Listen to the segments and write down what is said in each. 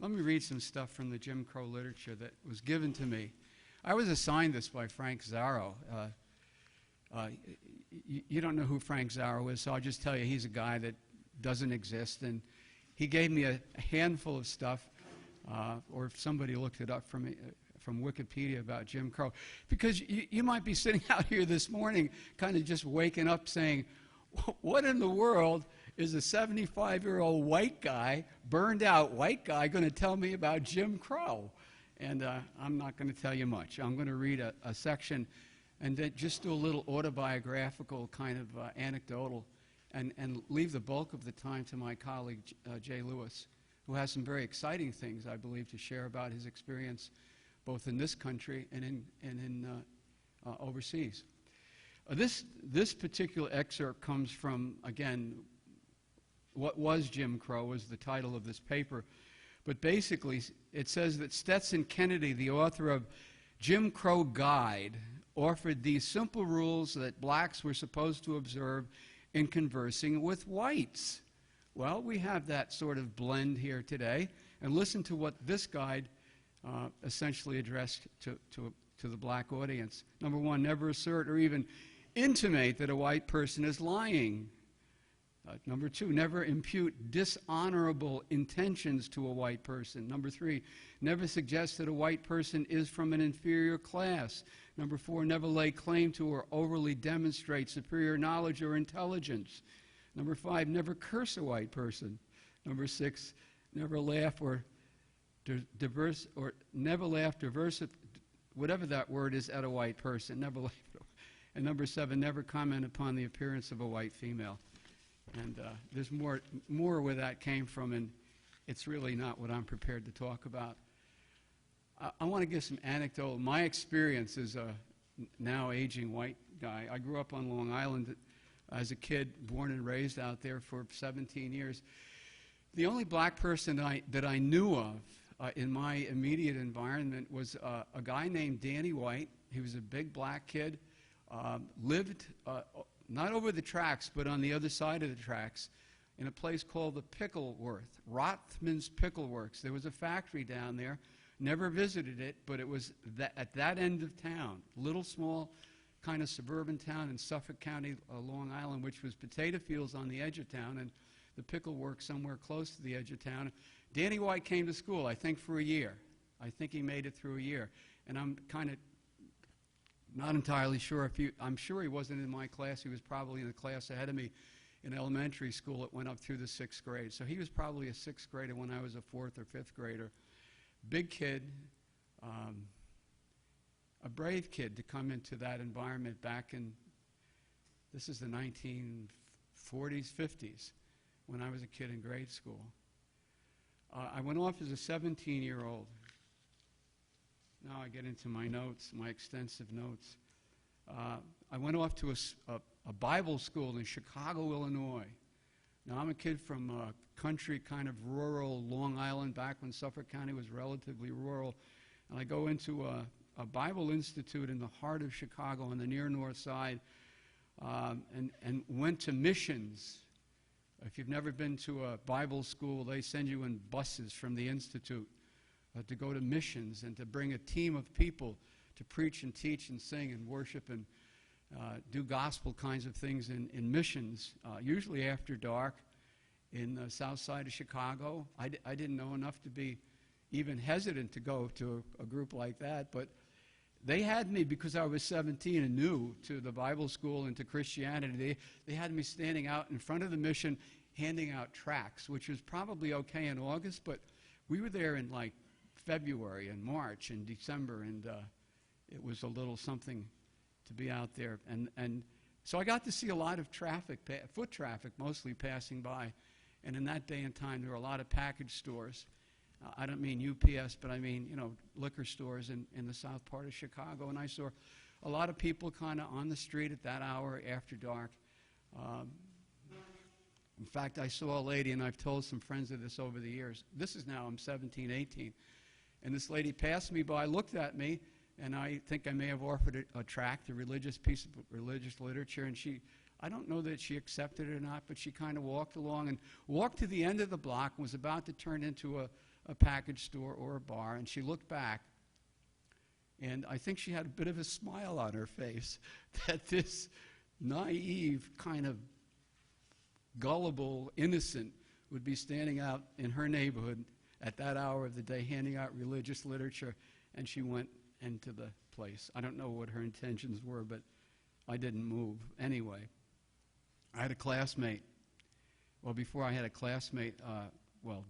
Let me read some stuff from the Jim Crow literature that was given to me. I was assigned this by Frank Zarrow. You don't know who Frank Zarrow is, so I'll just tell you he's a guy that doesn't exist. And he gave me a handful of stuff, or if somebody looked it up for me, from Wikipedia about Jim Crow. Because you might be sitting out here this morning kind of just waking up saying, what in the world is a 75-year-old white guy, burned out white guy, going to tell me about Jim Crow? And I'm not going to tell you much. I'm going to read a section and then just do a little autobiographical kind of anecdotal and leave the bulk of the time to my colleague, Jay Lewis, who has some very exciting things, I believe, to share about his experience both in this country and in overseas. This particular excerpt comes from, again, What Was Jim Crow was the title of this paper. But basically, it says that Stetson Kennedy, the author of Jim Crow Guide, offered these simple rules that blacks were supposed to observe in conversing with whites. Well, we have that sort of blend here today. And listen to what this guide essentially addressed to the black audience. Number one, never assert or even intimate that a white person is lying. Number two, never impute dishonorable intentions to a white person. Number three, never suggest that a white person is from an inferior class. Number four, never lay claim to or overly demonstrate superior knowledge or intelligence. Number five, never curse a white person. Number six, never laugh or whatever that word is, at a white person. Never laugh. And number seven, never comment upon the appearance of a white female. And there's more where that came from, and it's really not what I'm prepared to talk about. I want to give some anecdote. My experience as a now aging white guy, I grew up on Long Island as a kid, born and raised out there for 17 years. The only black person that I knew of in my immediate environment was a guy named Danny White. He was a big black kid, lived not over the tracks, but on the other side of the tracks, in a place called the Pickleworth, Rothman's Pickle Works. There was a factory down there. Never visited it, but it was at that end of town, little small kind of suburban town in Suffolk County, Long Island, which was potato fields on the edge of town, and the pickle works somewhere close to the edge of town. Danny White came to school, I think, for a year. I think he made it through a year. And I'm kind of not entirely sure I'm sure he wasn't in my class. He was probably in the class ahead of me in elementary school. It went up through the 6th grade. So he was probably a 6th grader when I was a 4th or 5th grader. Big kid, a brave kid to come into that environment back in, this is the 1940s, 50s, when I was a kid in grade school. I went off as a 17-year-old. Now I get into my notes, my extensive notes. I went off to a Bible school in Chicago, Illinois. Now I'm a kid from country, kind of rural Long Island, back when Suffolk County was relatively rural. And I go into a Bible institute in the heart of Chicago on the near north side, and went to missions. If you've never been to a Bible school, they send you in buses from the institute to go to missions and to bring a team of people to preach and teach and sing and worship and do gospel kinds of things in missions, usually after dark in the south side of Chicago. I didn't know enough to be even hesitant to go to a group like that, but they had me, because I was 17 and new to the Bible school and to Christianity, they had me standing out in front of the mission handing out tracts, which was probably okay in August, but we were there in like February and March and December, and it was a little something to be out there. And so I got to see a lot of traffic, foot traffic mostly passing by. And in that day and time, there were a lot of package stores. I don't mean UPS, but I mean, liquor stores in the south part of Chicago. And I saw a lot of people kind of on the street at that hour after dark. In fact, I saw a lady, and I've told some friends of this over the years. This is now, I'm 17, 18. And this lady passed me by, looked at me, and I think I may have offered a tract, a religious piece of religious literature, and I don't know that she accepted it or not, but she kind of walked along and walked to the end of the block and was about to turn into a a package store or a bar, and she looked back, and I think she had a bit of a smile on her face that this naive, kind of gullible innocent would be standing out in her neighborhood at that hour of the day handing out religious literature, and she went into the place. I don't know what her intentions were, but I didn't move. Anyway, I had a classmate. Well, before I had a classmate,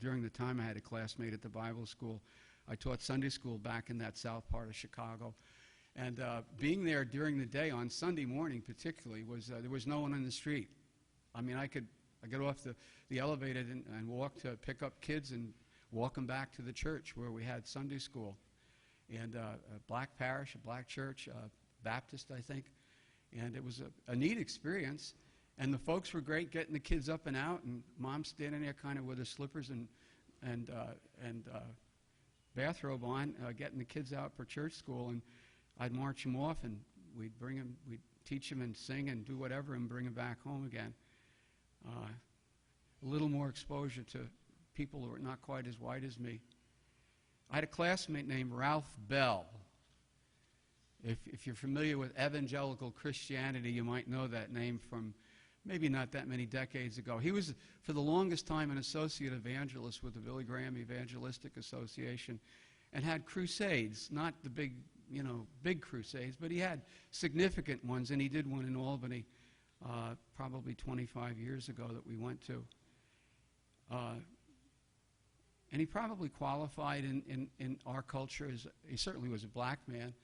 during the time I had a classmate at the Bible school, I taught Sunday school back in that south part of Chicago. And being there during the day, on Sunday morning particularly, there was no one in the street. I mean, I got off the elevator and walk to pick up kids and walk them back to the church where we had Sunday school. And a black parish, a black church, Baptist, I think. And it was a neat experience. And the folks were great getting the kids up and out, and Mom standing there kind of with her slippers and bathrobe on, getting the kids out for church school. And I'd march them off, and we'd teach them and sing and do whatever and bring them back home again. A little more exposure to people who are not quite as white as me. I had a classmate named Ralph Bell. If you're familiar with evangelical Christianity, you might know that name from maybe not that many decades ago. He was, for the longest time, an associate evangelist with the Billy Graham Evangelistic Association, and had crusades, not the big crusades, but he had significant ones, and he did one in Albany probably 25 years ago that we went to. And he probably qualified in our culture as, he certainly was a black man,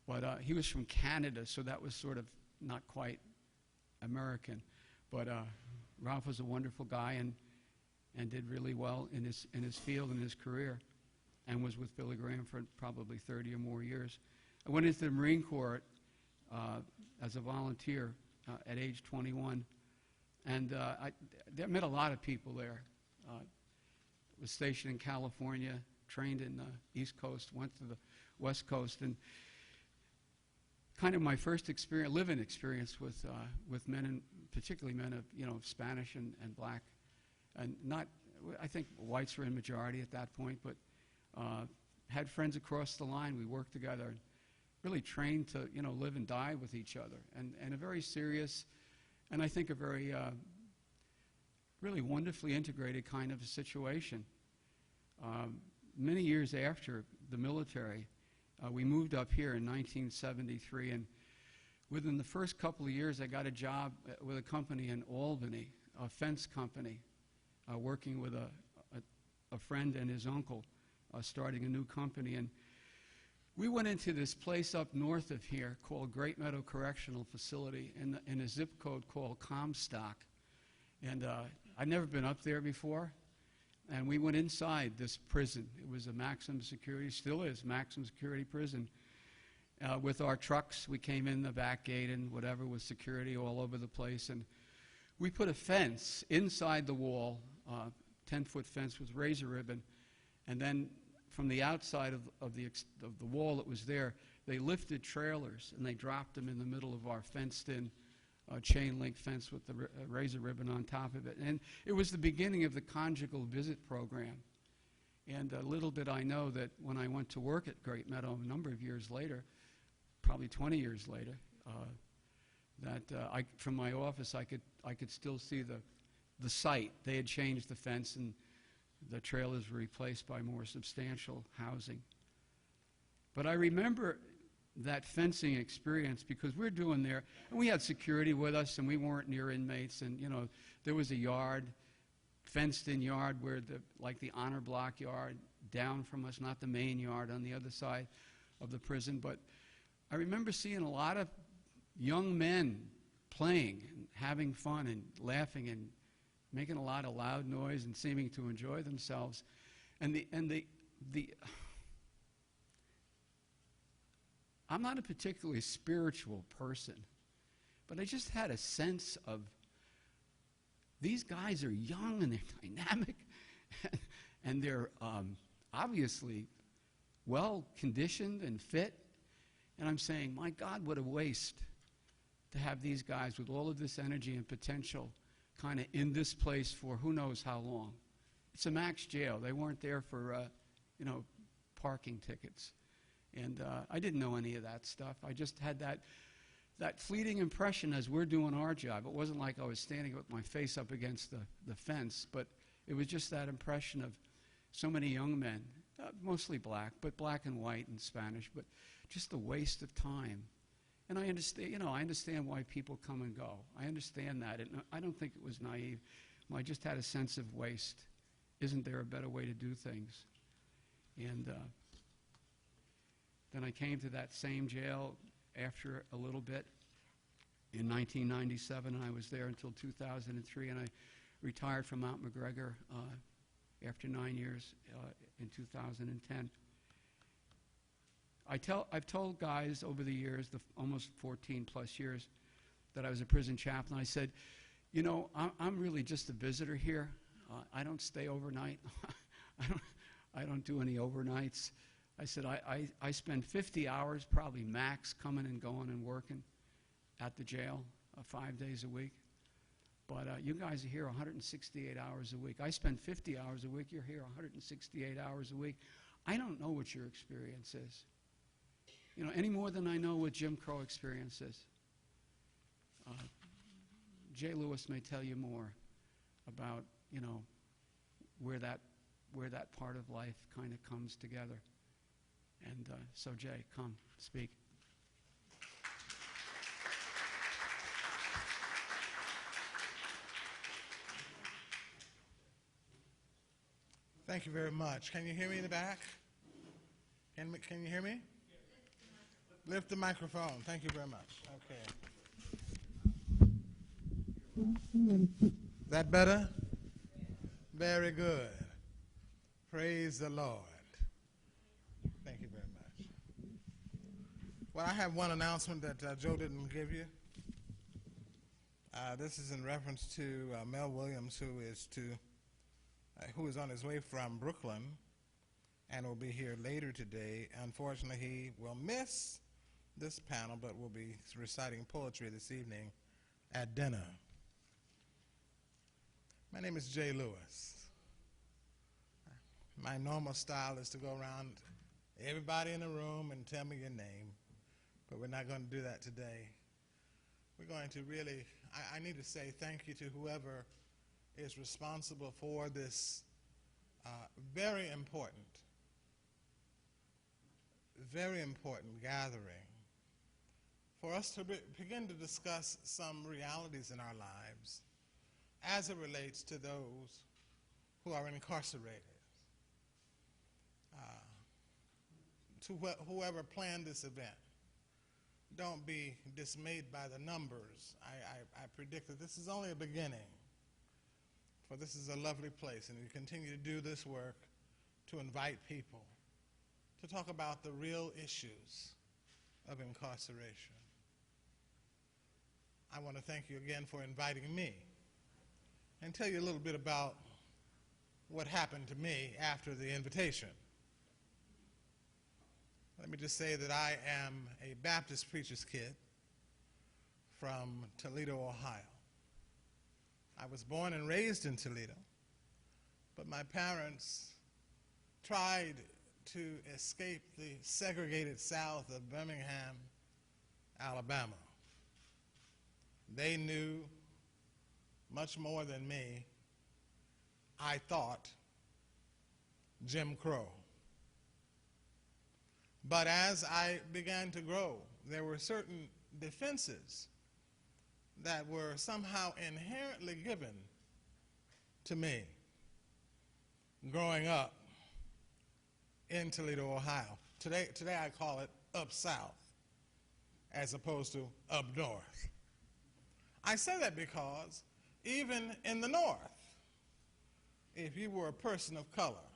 but he was from Canada, so that was sort of not quite American. But Ralph was a wonderful guy and did really well in his field and his career, and was with Billy Graham for probably 30 or more years. I went into the Marine Corps as a volunteer at age 21, and I met a lot of people there. Was stationed in California, trained in the East Coast, went to the West Coast, and kind of my first experience, living experience with men, and particularly men of Spanish and black, and not, I think whites were in majority at that point, but had friends across the line. We worked together, and really trained to live and die with each other, and a very serious, and I think a very really wonderfully integrated kind of a situation. Many years after the military, we moved up here in 1973, and within the first couple of years, I got a job with a company in Albany, a fence company, working with a friend and his uncle, starting a new company. And we went into this place up north of here called Great Meadow Correctional Facility in a zip code called Comstock. And I'd never been up there before. And we went inside this prison. It was a maximum security, still is, maximum security prison. With our trucks, we came in the back gate and whatever, with security all over the place. And we put a fence inside the wall, 10-foot fence with razor ribbon. And then from the outside of the wall that was there, they lifted trailers and they dropped them in the middle of our fenced-in chain link fence with the razor ribbon on top of it. And it was the beginning of the conjugal visit program. And little did I know that when I went to work at Great Meadow a number of years later, probably 20 years later, that from my office I could still see the site. They had changed the fence, and the trailers were replaced by more substantial housing. But I remember that fencing experience because we're doing there, and we had security with us, and we weren't near inmates, and there was a yard, fenced-in yard, where like the honor block yard down from us, not the main yard on the other side of the prison. But I remember seeing a lot of young men playing and having fun and laughing and making a lot of loud noise and seeming to enjoy themselves, and I'm not a particularly spiritual person, but I just had a sense of these guys are young and they're dynamic and they're obviously well-conditioned and fit. And I'm saying, my God, what a waste to have these guys with all of this energy and potential kind of in this place for who knows how long. it's a max jail. They weren't there for, parking tickets. And I didn't know any of that stuff. I just had that fleeting impression as we're doing our job. It wasn't like I was standing with my face up against the fence, but it was just that impression of so many young men, mostly black, but black and white and Spanish, but just a waste of time. And I understand why people come and go. I understand that. And I don't think it was naive. I just had a sense of waste. Isn't there a better way to do things? And then I came to that same jail after a little bit in 1997, and I was there until 2003, and I retired from Mount McGregor after 9 years in 2010. I've told guys over the years, almost 14 plus years, that I was a prison chaplain. I said, I'm really just a visitor here. I don't stay overnight. I don't do any overnights. I said, I spend 50 hours, probably max, coming and going and working at the jail 5 days a week. But you guys are here 168 hours a week. I spend 50 hours a week. You're here 168 hours a week. I don't know what your experience is, any more than I know what Jim Crow experience is. Jay Lewis may tell you more about, where that part of life kind of comes together. And so, Jay, come, speak. Thank you very much. Can you hear me in the back? Can you hear me? Lift the microphone. Thank you very much. Okay. That better? Very good. Praise the Lord. Thank you very much. Well, I have one announcement that Joe didn't give you. This is in reference to Mel Williams, who is on his way from Brooklyn and will be here later today. Unfortunately, he will miss this panel, but will be reciting poetry this evening at dinner. My name is Jay Lewis. My normal style is to go around everybody in the room and tell me your name, but we're not going to do that today. We're going to really, I need to say thank you to whoever is responsible for this very important gathering, for us to begin to discuss some realities in our lives as it relates to those who are incarcerated. To whoever planned this event, don't be dismayed by the numbers. I predict that this is only a beginning, for this is a lovely place, and we continue to do this work to invite people to talk about the real issues of incarceration. I want to thank you again for inviting me and tell you a little bit about what happened to me after the invitation. Let me just say that I am a Baptist preacher's kid from Toledo, Ohio. I was born and raised in Toledo, but my parents tried to escape the segregated South of Birmingham, Alabama. They knew much more than me, I thought, Jim Crow. But as I began to grow, there were certain defenses that were somehow inherently given to me growing up in Toledo, Ohio. Today I call it up south as opposed to up north. I say that because even in the north, if you were a person of color,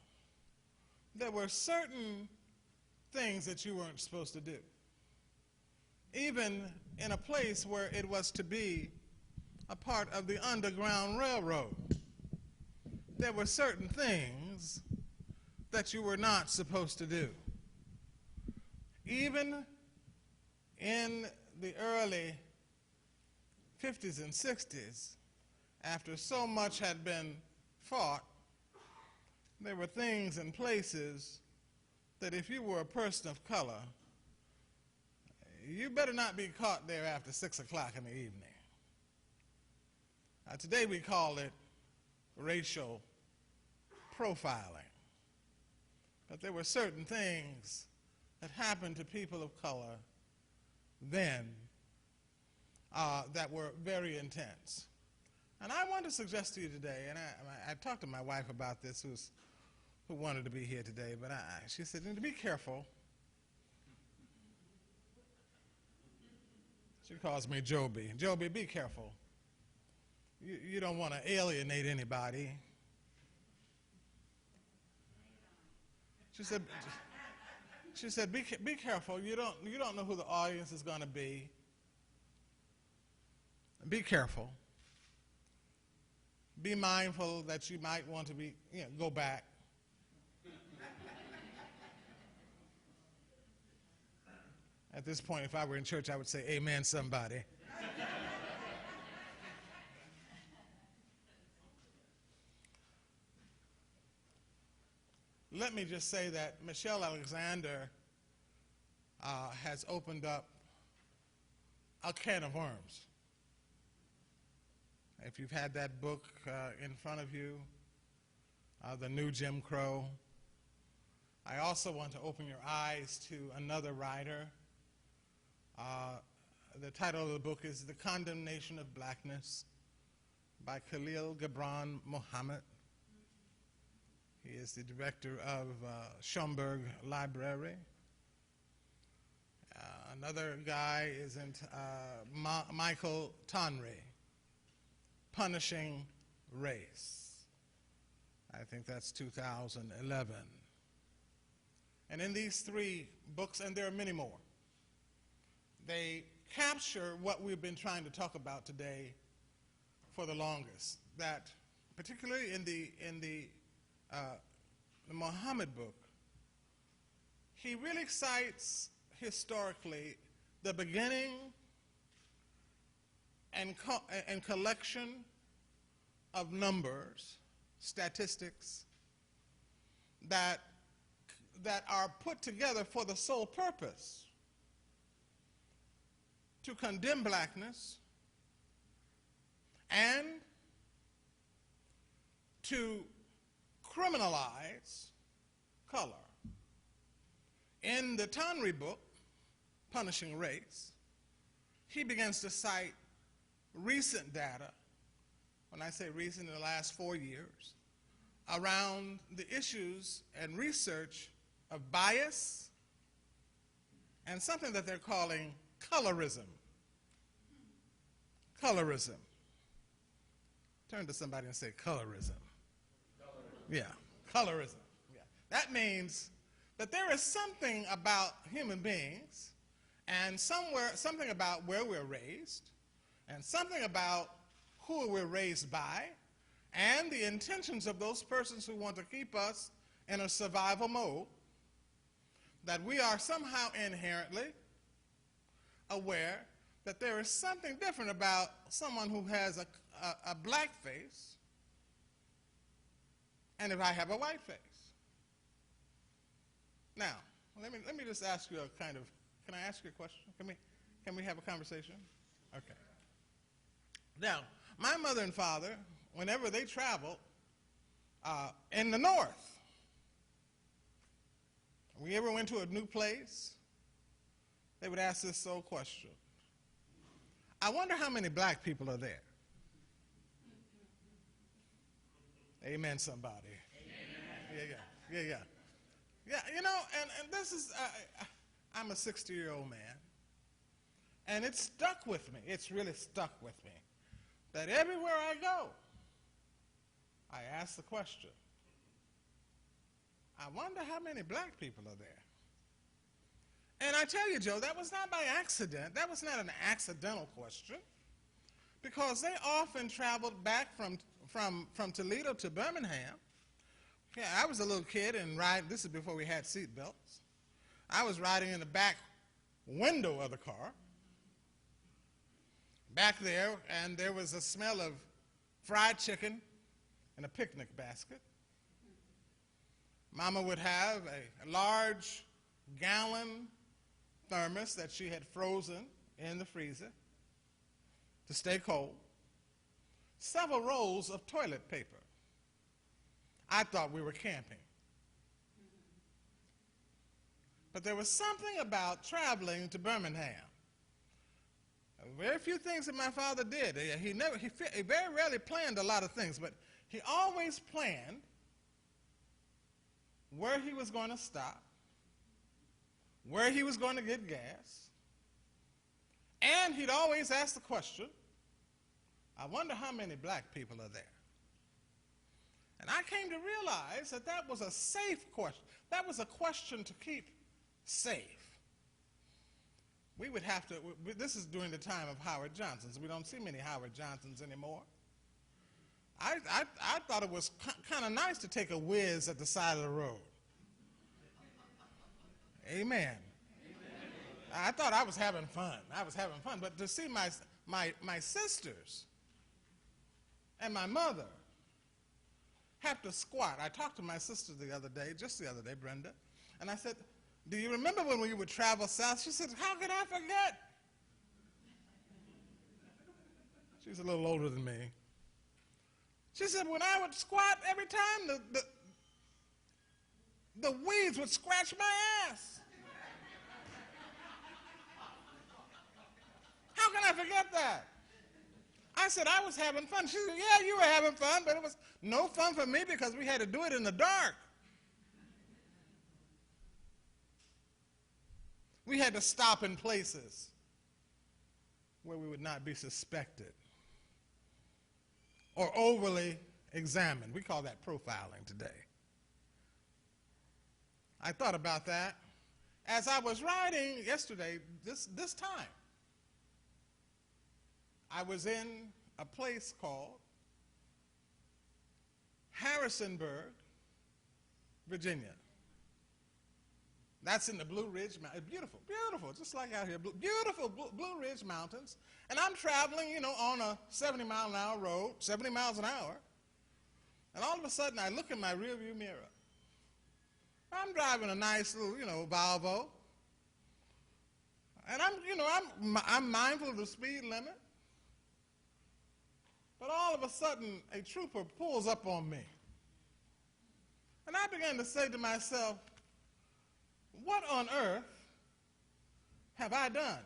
there were certain things that you weren't supposed to do. Even in a place where it was to be a part of the Underground Railroad, there were certain things that you were not supposed to do. Even in the early 50s and 60s, after so much had been fought there were things and places that if you were a person of color, you better not be caught there after 6 o'clock in the evening. Today we call it racial profiling. But there were certain things that happened to people of color then that were very intense. And I want to suggest to you today, and I talked to my wife about this, who wanted to be here today, but she said, to be careful. She calls me Joby. Joby, be careful. You don't want to alienate anybody. She said, be careful. You don't know who the audience is going to be. Be careful. Be mindful that you might want to go back. At this point, if I were in church, I would say, amen, somebody. Let me just say that Michelle Alexander has opened up a can of worms. If you've had that book in front of you, The New Jim Crow, I also want to open your eyes to another writer. The title of the book is The Condemnation of Blackness by Khalil Gibran Muhammad. He is the director of Schomburg Library. Another guy is Michael Tonry, Punishing Race. I think that's 2011. And in these 3 books, and there are many more, they capture what we've been trying to talk about today for the longest. That particularly in the Muhammad book, he really cites historically the beginning and collection of numbers, statistics, that are put together for the sole purpose to condemn blackness and to criminalize color. In the Tonry book, Punishing Race, he begins to cite recent data, when I say recent, in the last 4 years, around the issues and research of bias and something that they're calling colorism. Colorism. Turn to somebody and say colorism. Yeah, colorism. Yeah. That means that there is something about human beings and something about where we're raised and something about who we're raised by and the intentions of those persons who want to keep us in a survival mode, that we are somehow inherently aware that there is something different about someone who has a black face and if I have a white face. Now, let me just ask you a kind of, can I ask you a question? Can we have a conversation? Okay. Now, my mother and father, whenever they traveled in the North, we ever went to a new place, they would ask this sole question: I wonder how many black people are there. Amen, somebody. Amen. Yeah. Yeah, you know, and this is, I'm a 60-year-old man, and it's stuck with me. It's really stuck with me that everywhere I go, I ask the question, I wonder how many black people are there. And I tell you, Joe, that was not by accident. That was not an accidental question, because they often traveled back from Toledo to Birmingham. Yeah, I was a little kid and this is before we had seat belts. I was riding in the back window of the car, back there, and there was a smell of fried chicken in a picnic basket. Mama would have a large gallon thermos that she had frozen in the freezer to stay cold, several rolls of toilet paper. I thought we were camping. But there was something about traveling to Birmingham. Very few things that my father did. He very rarely planned a lot of things, but he always planned where he was going to stop, where he was going to get gas, and he'd always ask the question, I wonder how many black people are there. And I came to realize that that was a safe question. That was a question to keep safe. We would have to, this is during the time of Howard Johnson's. We don't see many Howard Johnsons anymore. I thought it was kind of nice to take a whiz at the side of the road. Amen. I thought I was having fun. I was having fun. But to see my sisters and my mother have to squat. I talked to my sister the other day, just the other day, Brenda, and I said, do you remember when we would travel south? She said, how could I forget? She's a little older than me. She said, when I would squat every time, the weeds would scratch my ass. How can I forget that? I said, I was having fun. She said, yeah, you were having fun, but it was no fun for me because we had to do it in the dark. We had to stop in places where we would not be suspected or overly examined. We call that profiling today. I thought about that as I was riding yesterday, this time. I was in a place called Harrisonburg, Virginia. That's in the Blue Ridge Mountains. Beautiful, beautiful, just like out here. Beautiful Blue Ridge Mountains. And I'm traveling, you know, on a 70-mile-an-hour road, 70 miles an hour. And all of a sudden, I look in my rearview mirror. I'm driving a nice little, you know, Volvo. And I'm mindful of the speed limit. But all of a sudden, a trooper pulls up on me. And I began to say to myself, what on earth have I done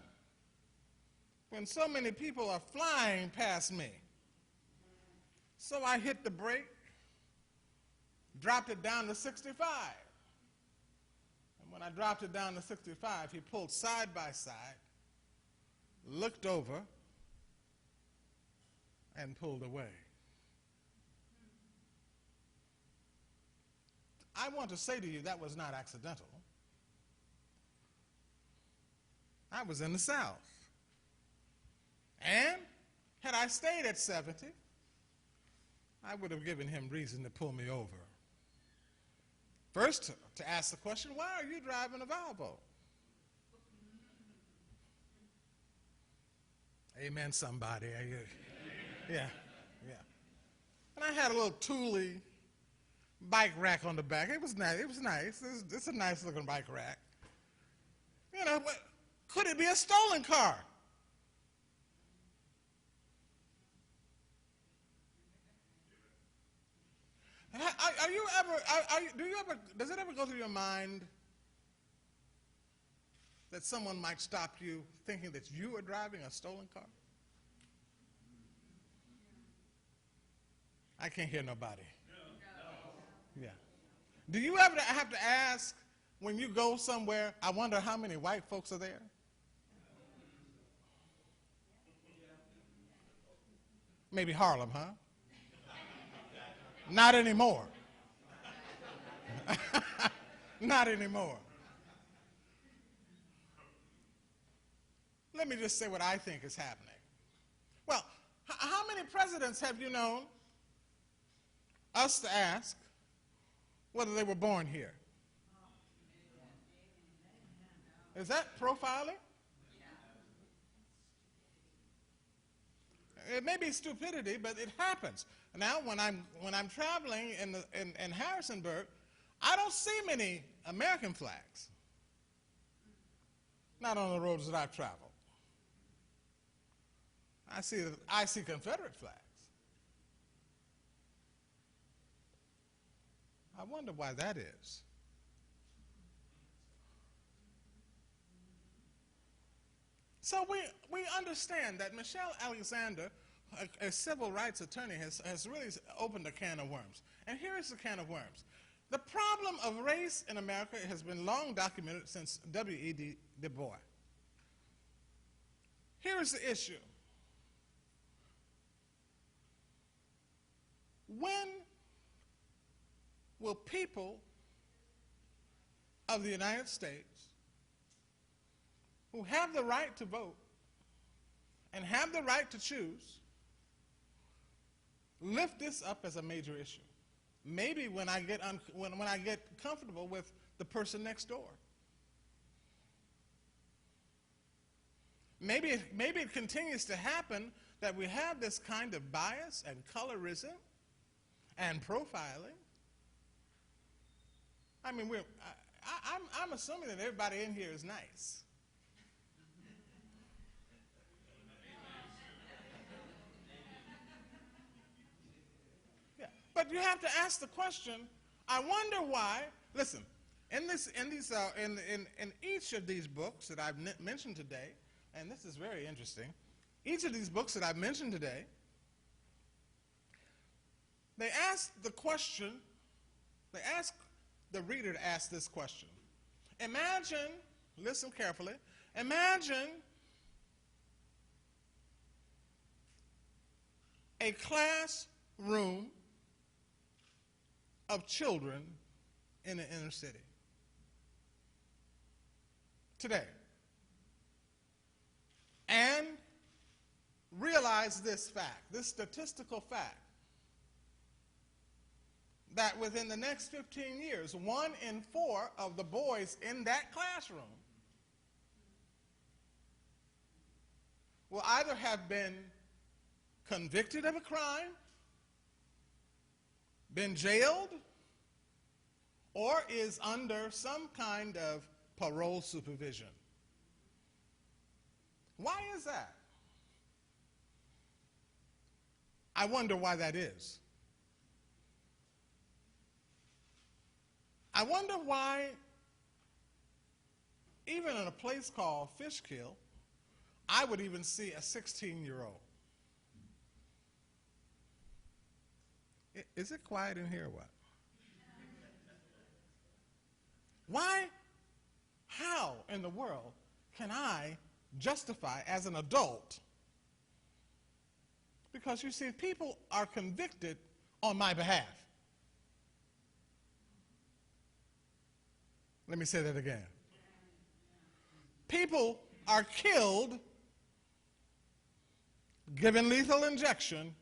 when so many people are flying past me? So I hit the brake, dropped it down to 65. And when I dropped it down to 65, he pulled side by side, looked over, and pulled away. I want to say to you that was not accidental. I was in the South. And had I stayed at 70, I would have given him reason to pull me over. First, to ask the question, why are you driving a Volvo? Amen, somebody. Yeah. And I had a little Thule bike rack on the back. It was nice. It's a nice looking bike rack. You know, but could it be a stolen car? Does it ever go through your mind that someone might stop you thinking that you are driving a stolen car? I can't hear nobody. No. Yeah. Do you ever have to ask when you go somewhere, I wonder how many white folks are there? Maybe Harlem, huh? Not anymore. Not anymore. Let me just say what I think is happening. Well, how many presidents have you known us to ask whether they were born here? Is that profiling? It may be stupidity, but it happens. Now, when I'm traveling in Harrisonburg, I don't see many American flags, not on the roads that I've traveled. I see Confederate flags. I wonder why that is. So we understand that Michelle Alexander, a civil rights attorney, has really opened a can of worms. And here is the can of worms. The problem of race in America has been long documented since W.E.B. Du Bois. Here is the issue. When will people of the United States who have the right to vote and have the right to choose lift this up as a major issue? Maybe when I get comfortable with the person next door. Maybe it continues to happen that we have this kind of bias and colorism and profiling. I mean, I'm assuming that everybody in here is nice. Yeah, but you have to ask the question. I wonder why. Listen, in each of these books that I've mentioned today, and this is very interesting. Each of these books that I've mentioned today, they ask the question. They ask the reader to ask this question. Imagine, listen carefully, imagine a classroom of children in the inner city today, and realize this fact, this statistical fact, that within the next 15 years, 1 in 4 of the boys in that classroom will either have been convicted of a crime, been jailed, or is under some kind of parole supervision. Why is that? I wonder why that is. I wonder why, even in a place called Fishkill, I would even see a 16-year-old. Is it quiet in here or what? Why? How in the world can I justify as an adult? Because you see, people are convicted on my behalf. Let me say that again. People are killed, given lethal injection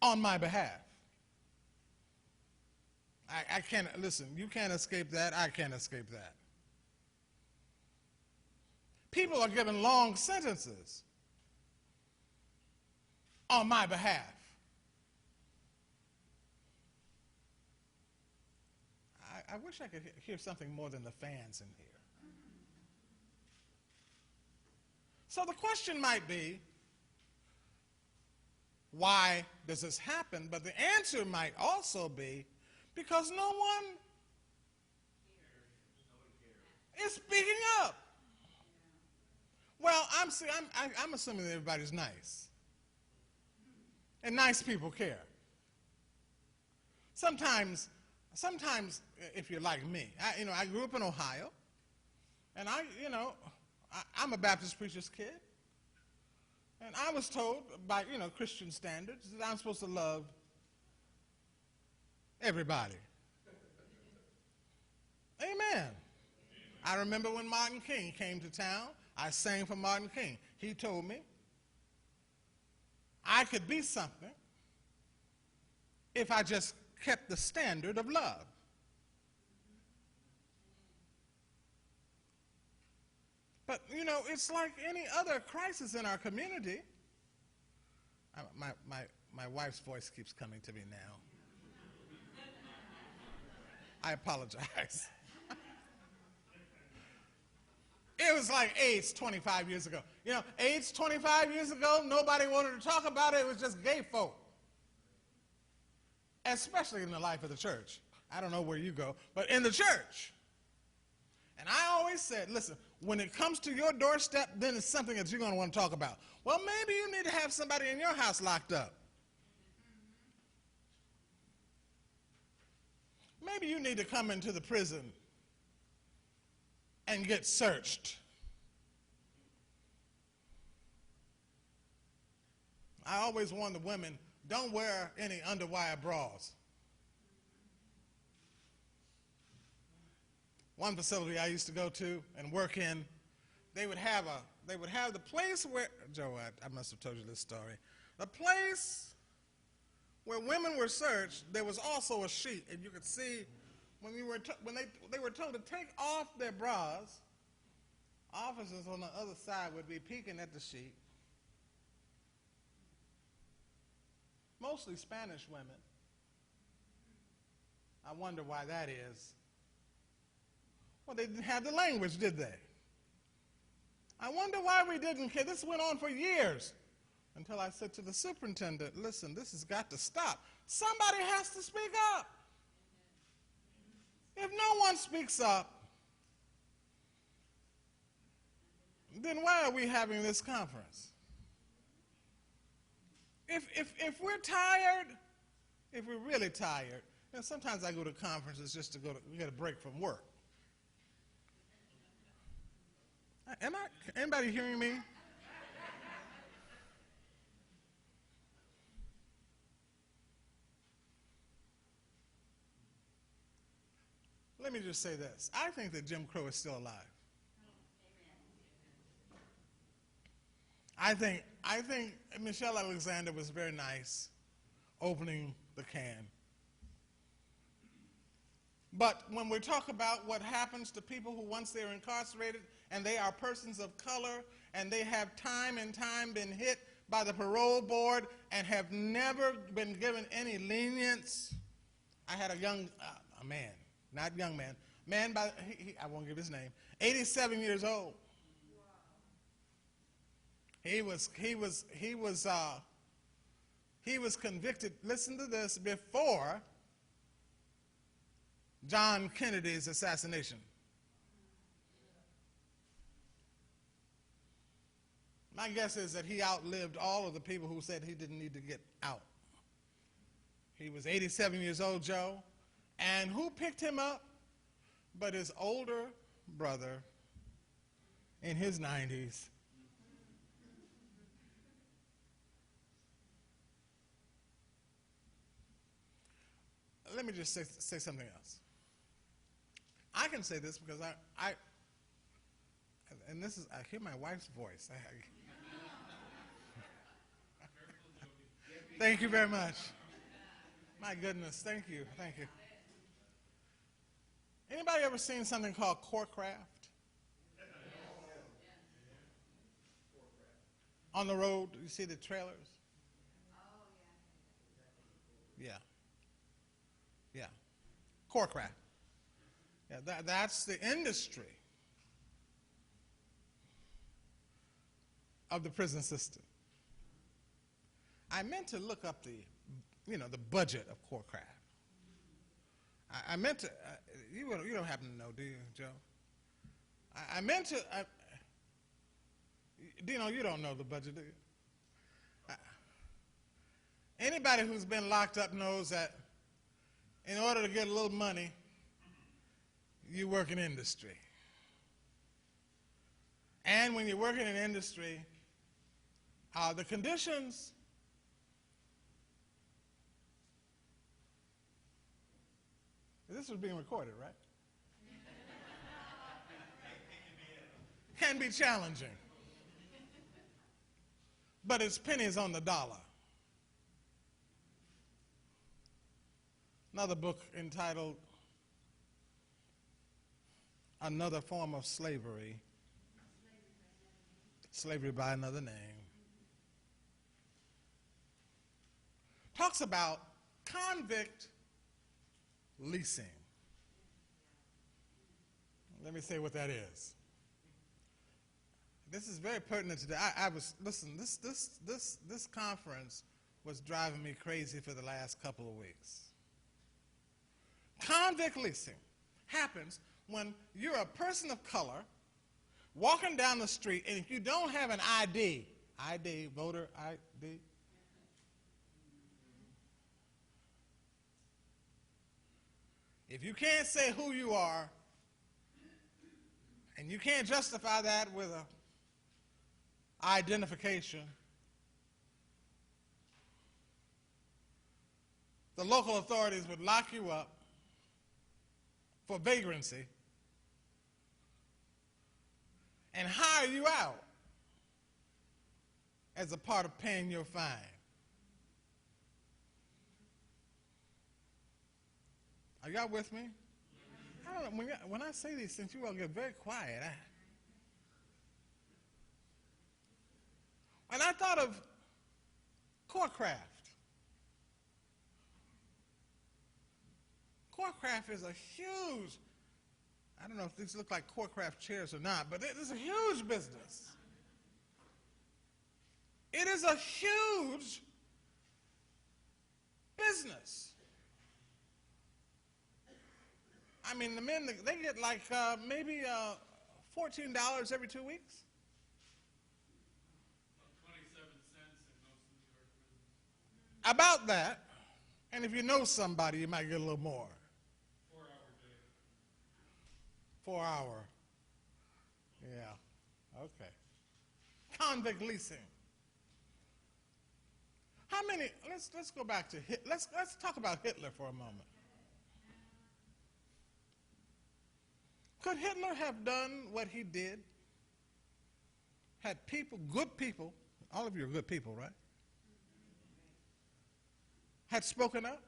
on my behalf. I can't, listen, you can't escape that, I can't escape that. People are given long sentences on my behalf. I wish I could hear something more than the fans in here. So the question might be, why does this happen? But the answer might also be, because no one is speaking up. Well, I'm assuming that everybody's nice. And nice people care. Sometimes, if you're like me, I grew up in Ohio, and I'm a Baptist preacher's kid, and I was told by, Christian standards that I'm supposed to love everybody. Amen. I remember when Martin King came to town, I sang for Martin King. He told me I could be something if I just kept the standard of love. But, it's like any other crisis in our community. My wife's voice keeps coming to me now. I apologize. It was like AIDS 25 years ago. You know, AIDS 25 years ago, nobody wanted to talk about it. It was just gay folk, especially in the life of the church. I don't know where you go, but in the church. And I always said, listen, when it comes to your doorstep, then it's something that you're going to want to talk about. Well, maybe you need to have somebody in your house locked up. Maybe you need to come into the prison and get searched. I always warn the women, don't wear any underwire bras. One facility I used to go to and work in, they would have the place where, Joe, I must have told you this story. The place where women were searched, there was also a sheet, and you could see when they were told to take off their bras, officers on the other side would be peeking at the sheet. Mostly Spanish women. I wonder why that is. Well, they didn't have the language, did they? I wonder why we didn't care. This went on for years until I said to the superintendent, listen, this has got to stop. Somebody has to speak up. If no one speaks up, then why are we having this conference? If we're tired, if we're really tired, and sometimes I go to conferences just to get a break from work. Anybody hearing me? Let me just say this. I think that Jim Crow is still alive. I think Michelle Alexander was very nice opening the can. But when we talk about what happens to people who once they're incarcerated and they are persons of color and they have time and time been hit by the parole board and have never been given any lenience. I had a young a man, not young man, by I won't give his name, 87 years old. He was convicted, listen to this, before John Kennedy's assassination. My guess is that he outlived all of the people who said he didn't need to get out. He was 87 years old, Joe, and who picked him up but his older brother in his 90s. Let me just say something else. I can say this because and this is, I hear my wife's voice. Thank you very much. My goodness, thank you. Anybody ever seen something called Corecraft? On the road, you see the trailers? Yeah. Corecraft. Yeah, that's the industry of the prison system. I meant to look up the budget of Corecraft. I meant to, you don't happen to know, do you, Joe? I meant to, Dino, you don't know the budget, do you? Anybody who's been locked up knows that in order to get a little money, you work in industry. And when you're working in industry, the conditions this was being recorded, right? Can be challenging. But it's pennies on the dollar. Another book entitled Another Form of Slavery, Slavery by Another Name, talks about convict leasing. Let me say what that is. This is very pertinent today. Listen, this conference was driving me crazy for the last couple of weeks. Convict leasing happens when you're a person of color walking down the street, and if you don't have an ID, voter ID, if you can't say who you are, and you can't justify that with an identification, the local authorities would lock you up for vagrancy and hire you out as a part of paying your fine. Are y'all with me? I don't know, when I say these things, you all get very quiet. And I thought of Courtcraft. Courtcraft is a huge, I don't know if these look like Courtcraft chairs or not, but it is a huge business. It is a huge business. I mean, the men, they get like maybe $14 every 2 weeks. 27 cents in most New York prisons. About that. And if you know somebody, you might get a little more. 4-hour day. 4 hour. Yeah. Okay. Convict leasing. How many? Let's go back to let's talk about Hitler for a moment. Could Hitler have done what he did? Had people, good people, all of you are good people, right? Had spoken up?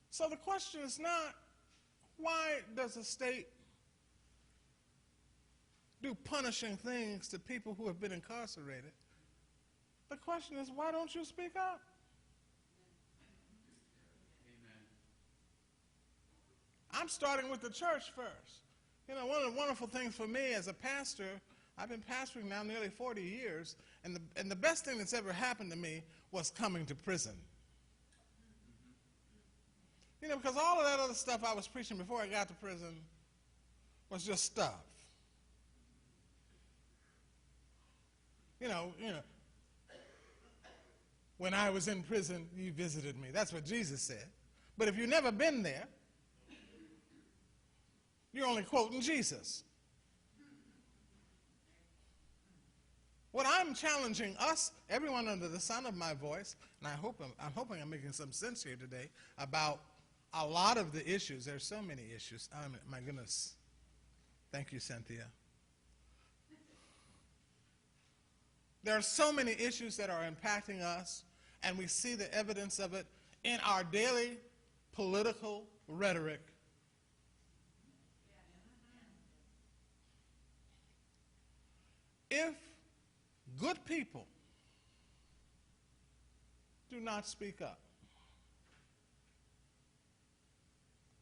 So the question is not, why does a state do punishing things to people who have been incarcerated? The question is, why don't you speak up? Amen. I'm starting with the church first. You know, one of the wonderful things for me as a pastor, I've been pastoring now nearly 40 years, and the best thing that's ever happened to me was coming to prison. You know, because all of that other stuff I was preaching before I got to prison was just stuff. You know, when I was in prison, you visited me. That's what Jesus said. But if you've never been there, you're only quoting Jesus. What I'm challenging us, everyone under the sound of my voice, and I'm hoping I'm making some sense here today about a lot of the issues. There's so many issues. My goodness. Thank you, Cynthia. There are so many issues that are impacting us, and we see the evidence of it in our daily political rhetoric. If good people do not speak up,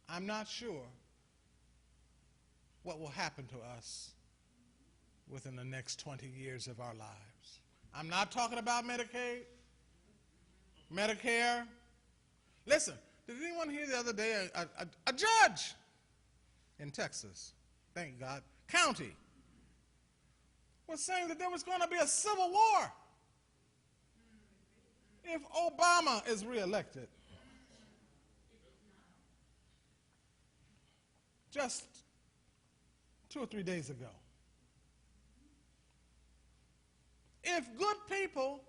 I'm not sure what will happen to us within the next 20 years of our lives. I'm not talking about Medicaid, Medicare. Listen, did anyone hear the other day a judge in Texas, thank God, county, was saying that there was going to be a civil war if Obama is reelected? Just 2 or 3 days ago. If good people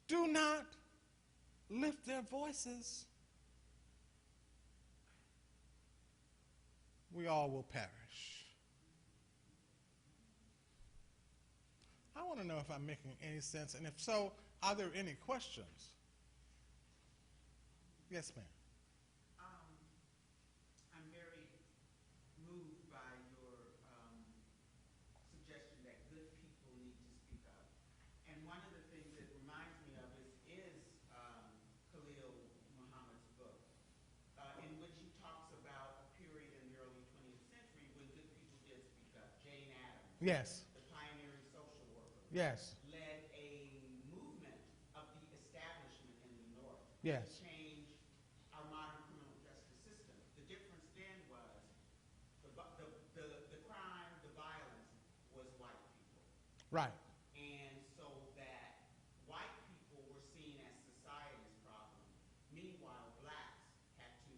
do not lift their voices, we all will perish. I want to know if I'm making any sense, and if so, are there any questions? Yes, ma'am. I'm very moved by your suggestion that good people need to speak up. And one of the things it reminds me of is Khalil Muhammad's book, in which he talks about a period in the early 20th century when good people did speak up. Jane Addams, Yes. the pioneering social worker, Yes. led a movement of the establishment in the North Yes. to change our modern criminal justice system. The difference then was the crime, the violence was white people. Right. And so that white people were seen as society's problem. Meanwhile, blacks had to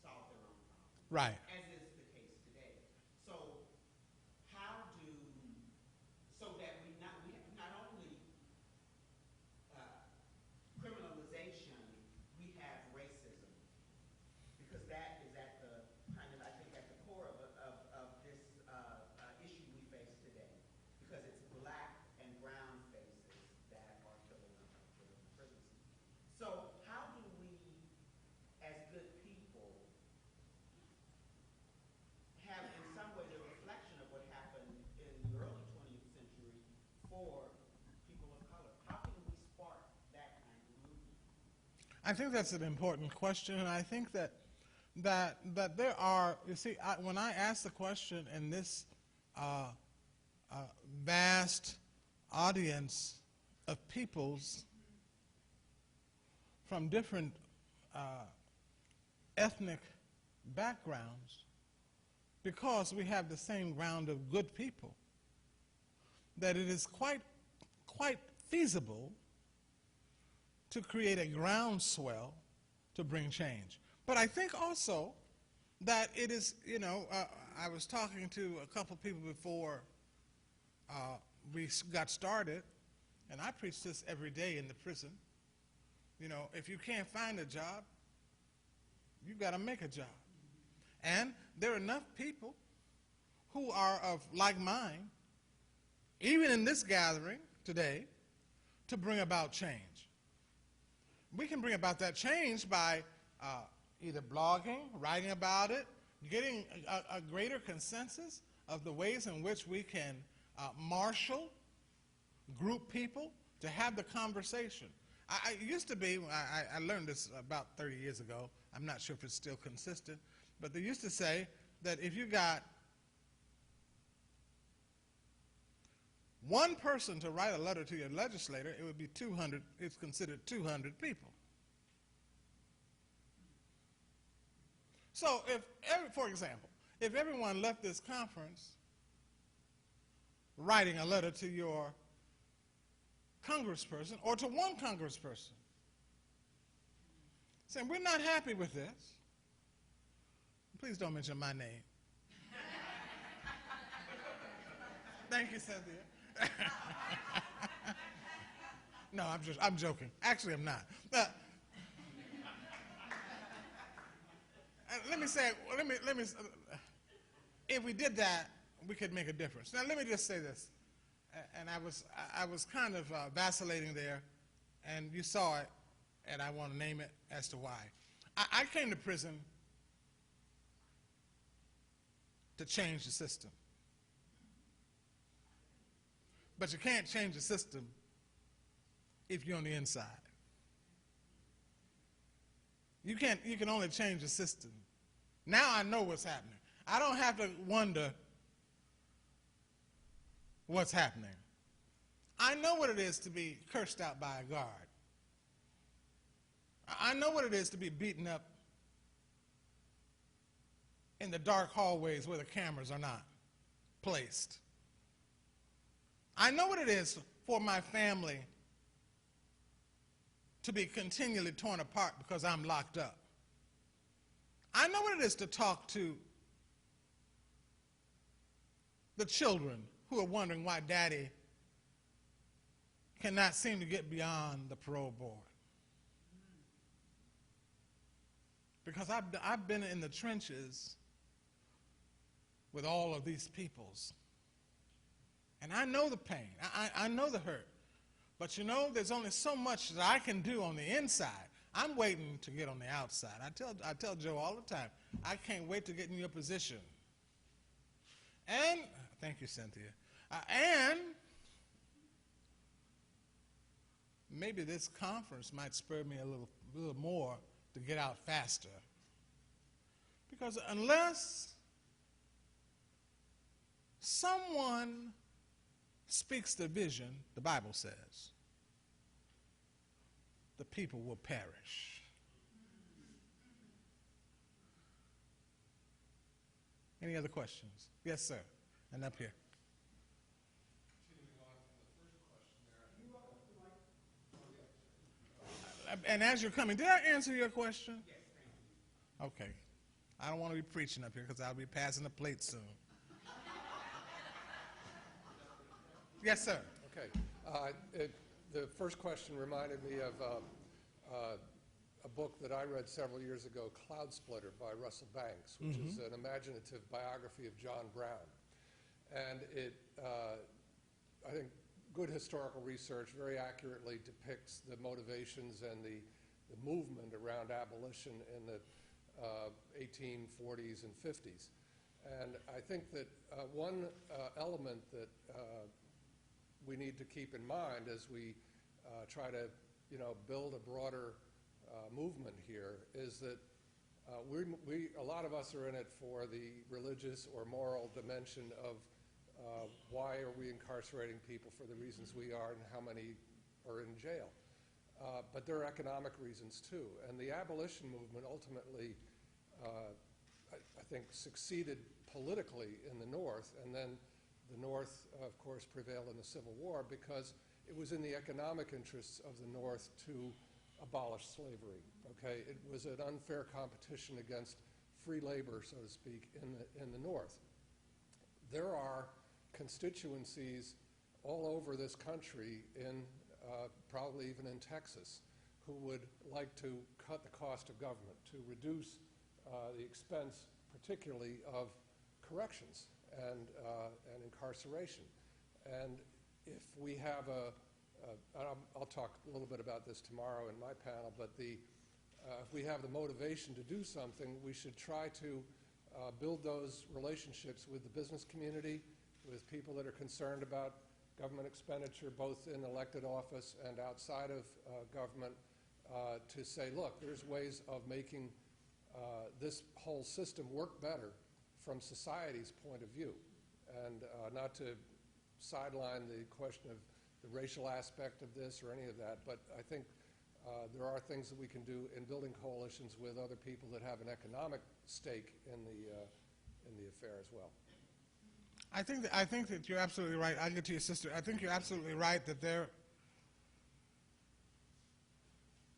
solve their own problems. Right. As is the case today. So how do, so that we have not only criminalization, we have racism. Because that is at the kind of, I think, at the core of this issue we face today. Because it's black and brown faces that are filling up our prisons. So how do we, as good people, have in some way the reflection of what happened in the early 20th century for people of color? How can we spark that kind of movement? I think that's an important question, and I think that there are, you see, when I ask the question in this vast audience of peoples from different ethnic backgrounds, because we have the same ground of good people, that it is quite feasible to create a groundswell to bring change. But I think also that it is, you know, I was talking to a couple people before we got started, and I preach this every day in the prison. You know, if you can't find a job, you've got to make a job. And there are enough people who are of like mind, even in this gathering today, to bring about change. We can bring about that change by either blogging, writing about it, getting a greater consensus of the ways in which we can marshal, group people to have the conversation. I used to be, I learned this about 30 years ago, I'm not sure if it's still consistent, but they used to say that if you got one person to write a letter to your legislator, it would be 200, it's considered 200 people. So if, for example, if everyone left this conference writing a letter to your congressperson or to one congressperson saying, we're not happy with this, please don't mention my name. Thank you, Cynthia. No, I'm joking. Actually, I'm not. Let me say, if we did that, we could make a difference. Now, let me just say this, and I was kind of vacillating there, and you saw it, and I want to name it as to why. I came to prison to change the system. But you can't change the system if you're on the inside. You can only change the system. Now I know what's happening. I don't have to wonder what's happening. I know what it is to be cursed out by a guard. I know what it is to be beaten up in the dark hallways where the cameras are not placed. I know what it is for my family to be continually torn apart because I'm locked up. I know what it is to talk to the children who are wondering why daddy cannot seem to get beyond the parole board. Because I've been in the trenches with all of these peoples. And I know the pain. I know the hurt. But you know, there's only so much that I can do on the inside. I'm waiting to get on the outside. I tell Joe all the time, I can't wait to get in your position. And, thank you, Cynthia. And maybe this conference might spur me a little more to get out faster. Because unless someone speaks the vision, the Bible says, the people will perish. Any other questions? Yes, sir. And up here. And as you're coming, did I answer your question? Yes, thank you. Okay. I don't want to be preaching up here because I'll be passing the plate soon. Yes, sir. Okay. The first question reminded me of a book that I read several years ago, Cloud Splitter by Russell Banks, which is an imaginative biography of John Brown. And it, I think, good historical research very accurately depicts the motivations and the movement around abolition in the 1840s and 50s. And I think that one element that we need to keep in mind as we try to, build a broader movement here is that a lot of us are in it for the religious or moral dimension of why are we incarcerating people for the reasons we are and how many are in jail. But there are economic reasons too. And the abolition movement ultimately, I think, succeeded politically in the North, and then the North, of course, prevailed in the Civil War because it was in the economic interests of the North to abolish slavery. Okay, it was an unfair competition against free labor, so to speak, in the North. There are constituencies all over this country, probably even in Texas, who would like to cut the cost of government, to reduce the expense, particularly of corrections and incarceration. And if we have I'll talk a little bit about this tomorrow in my panel, but if we have the motivation to do something, we should try to build those relationships with the business community, with people that are concerned about government expenditure, both in elected office and outside of government, to say, look, there's ways of making this whole system work better from society's point of view, and not to sideline the question of the racial aspect of this or any of that, but I think there are things that we can do in building coalitions with other people that have an economic stake in the affair as well. I think that you're absolutely right. I'll get to your sister. I think you're absolutely right that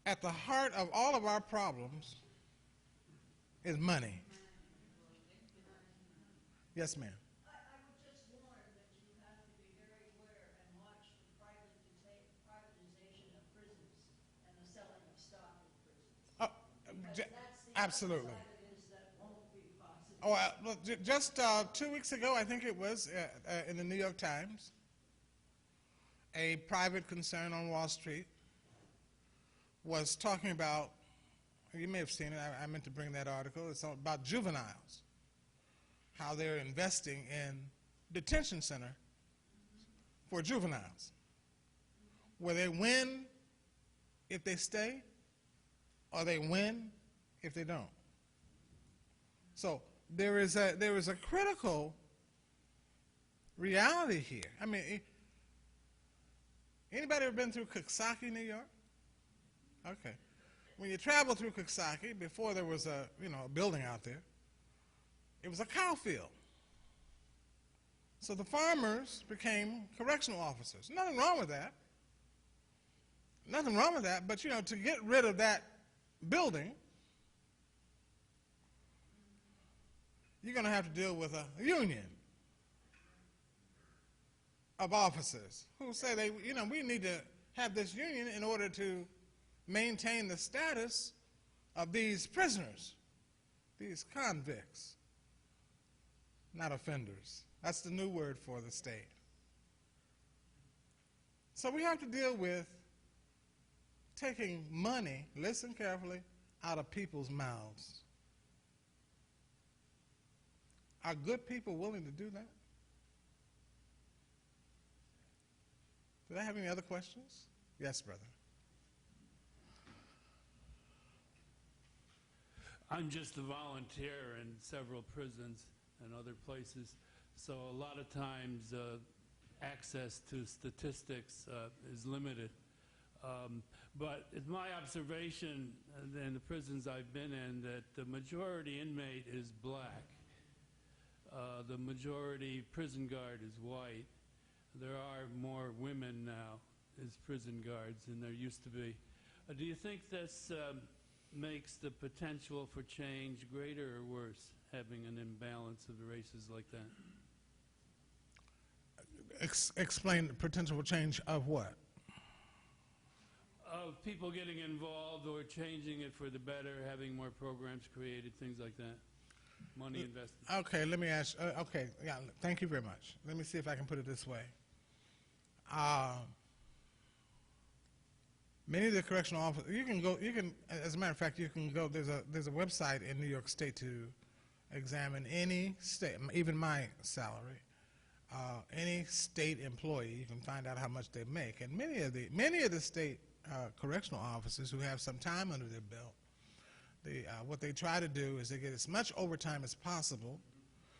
at the heart of all of our problems is money. Yes, ma'am. I would just warn that you have to be very aware and watch the privatization of prisons and the selling of stock in prisons. Oh, Because that's the absolutely. other side of it is that won't be possible. Oh, look, just 2 weeks ago, I think it was, in the New York Times, a private concern on Wall Street was talking about, you may have seen it, I meant to bring that article, it's about juveniles, how they're investing in detention center for juveniles, where they win if they stay, or they win if they don't. So there is a critical reality here. I mean, anybody ever been through Coxsackie, New York? Okay. When you travel through Coxsackie, before there was a building out there, it was a cow field. So the farmers became correctional officers. Nothing wrong with that. Nothing wrong with that, but to get rid of that building, you're going to have to deal with a union of officers who say we need to have this union in order to maintain the status of these prisoners, these convicts, not offenders. That's the new word for the state. So we have to deal with taking money, listen carefully, out of people's mouths. Are good people willing to do that? Do I have any other questions? Yes, brother. I'm just a volunteer in several prisons and other places, so a lot of times access to statistics is limited. But it's my observation in the prisons I've been in that the majority inmate is black. The majority prison guard is white. There are more women now as prison guards than there used to be. Do you think this makes the potential for change greater or worse, having an imbalance of the races like that? Explain the potential change of what? Of people getting involved or changing it for the better, having more programs created, things like that. Money invested. Okay, let me ask. Okay, yeah. Thank you very much. Let me see if I can put it this way. Many of the correctional officers, you can go. You can, as a matter of fact, you can go. There's a website in New York State to examine any state, even my salary, any state employee. You can find out how much they make, and many of the state correctional officers who have some time under their belt. What they try to do is they get as much overtime as possible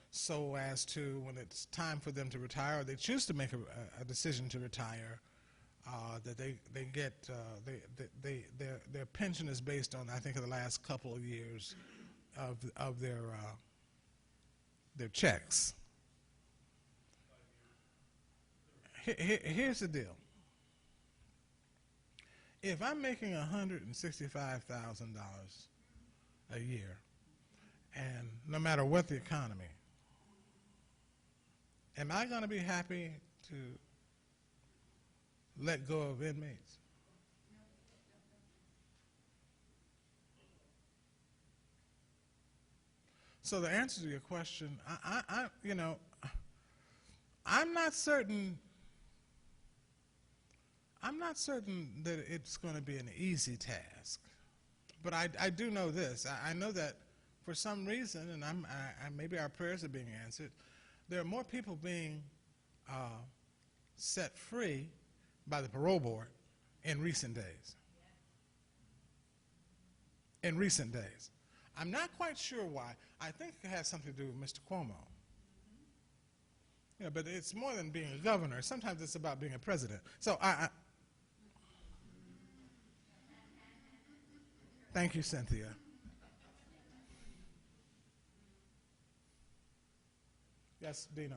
so as to, when it's time for them to retire, or they choose to make a decision to retire, that they get, their pension is based on, I think, of the last couple of years of their checks. Here's the deal. If I'm making $165,000 a year, and no matter what the economy, am I going to be happy to let go of inmates? So the answer to your question, I'm not certain that it's going to be an easy task. But I do know this. I know that for some reason, and maybe our prayers are being answered, there are more people being set free by the parole board in recent days. In recent days. I'm not quite sure why. I think it has something to do with Mr. Cuomo. Yeah, but it's more than being a governor. Sometimes it's about being a president. So thank you, Cynthia. Yes, Dino.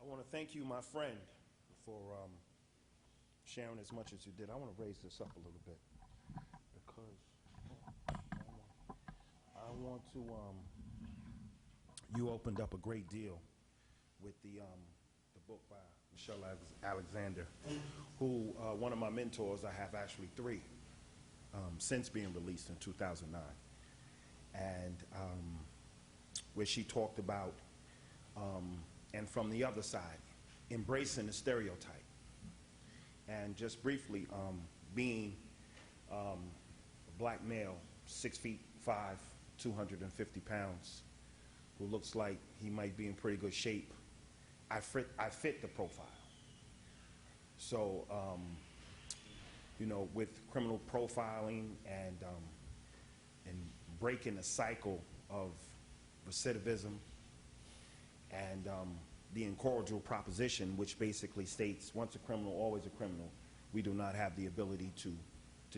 I want to thank you, my friend, for sharing as much as you did. I want to raise this up a little bit because I want to. You opened up a great deal with the book by Michelle Alexander, who one of my mentors. I have actually three since being released in 2009, and where she talked about. And from the other side, embracing the stereotype. And just briefly, being a black male, 6'5", 250 pounds, who looks like he might be in pretty good shape, I fit the profile. So, with criminal profiling and breaking the cycle of recidivism, and the incorrigible proposition, which basically states, once a criminal, always a criminal, we do not have the ability to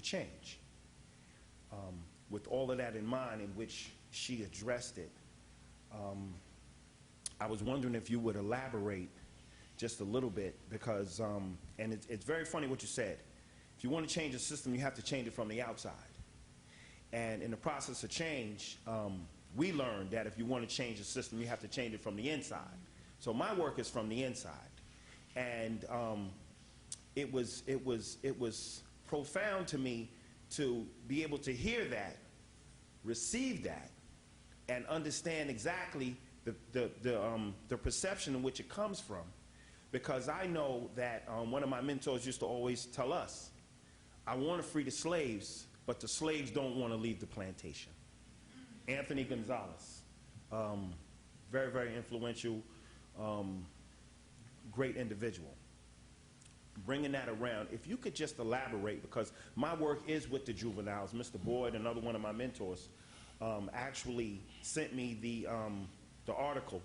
change. With all of that in mind, in which she addressed it, I was wondering if you would elaborate just a little bit, because, and it's very funny what you said. If you want to change a system, you have to change it from the outside. And in the process of change, we learned that if you want to change the system, you have to change it from the inside. So my work is from the inside, and it was profound to me to be able to hear that, receive that, and understand exactly the perception in which it comes from, because I know that one of my mentors used to always tell us, "I want to free the slaves, but the slaves don't want to leave the plantation." Anthony Gonzalez, very, very influential great individual. Bringing that around, if you could just elaborate, because my work is with the juveniles. Mr. Boyd, another one of my mentors, actually sent me the article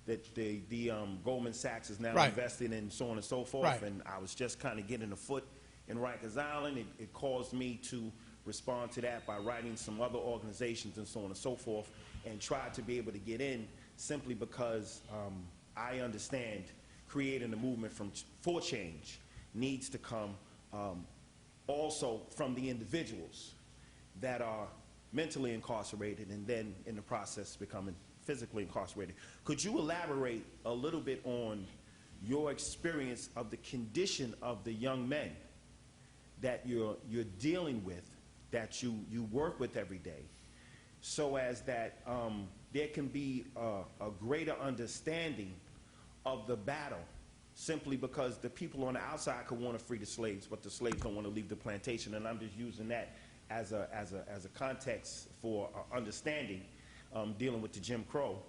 that the Goldman Sachs is now Right. invested in, so on and so forth. Right. And I was just kind of getting a foot in Rikers Island. It caused me to respond to that by writing some other organizations and so on and so forth, and try to be able to get in simply because I understand creating a movement for change needs to come also from the individuals that are mentally incarcerated and then in the process becoming physically incarcerated. Could you elaborate a little bit on your experience of the condition of the young men that you're dealing with, that you work with every day, so as that there can be a greater understanding of the battle, simply because the people on the outside could want to free the slaves, but the slaves don't want to leave the plantation. And I'm just using that as a context for understanding dealing with the Jim Crow,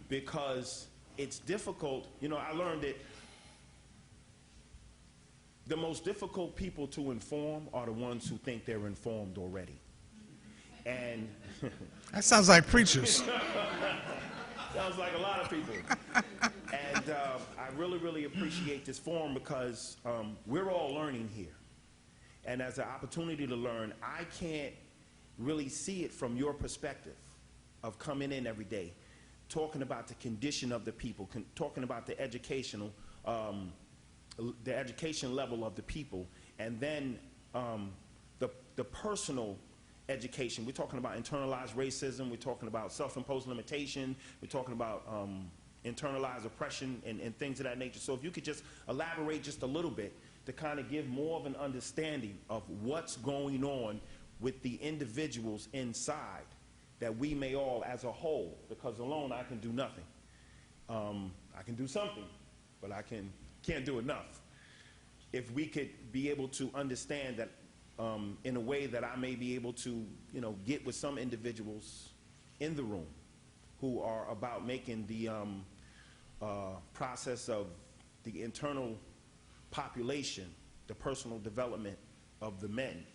because it's difficult. You know, I learned that the most difficult people to inform are the ones who think they're informed already. And That sounds like preachers. sounds like a lot of people. And I really, really appreciate this forum, because we're all learning here. And as an opportunity to learn, I can't really see it from your perspective of coming in every day, talking about the condition of the people, talking about the education level of the people, and then the personal education. We're talking about internalized racism, we're talking about self-imposed limitation, we're talking about internalized oppression and things of that nature. So if you could just elaborate just a little bit to kind of give more of an understanding of what's going on with the individuals inside, that we may all as a whole, because alone I can do nothing. I can do something, but I can't do enough. If we could be able to understand that in a way that I may be able to, you know, get with some individuals in the room who are about making the process of the internal population, the personal development of the men,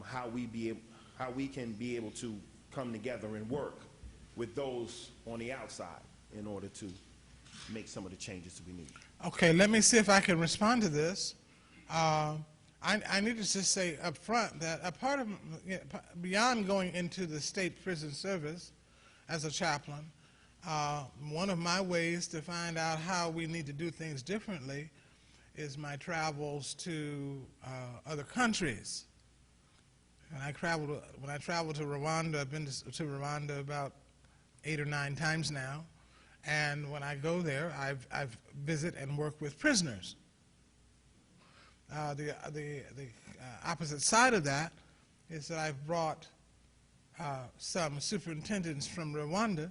how we can be able to come together and work with those on the outside in order to make some of the changes that we need. Okay, let me see if I can respond to this. I need to just say up front that a part of, beyond going into the state prison service as a chaplain, one of my ways to find out how we need to do things differently is my travels to other countries. When I travel to Rwanda, I've been to Rwanda about 8 or 9 times now, and when I go there, I visit and work with prisoners. The opposite side of that is that I've brought some superintendents from Rwanda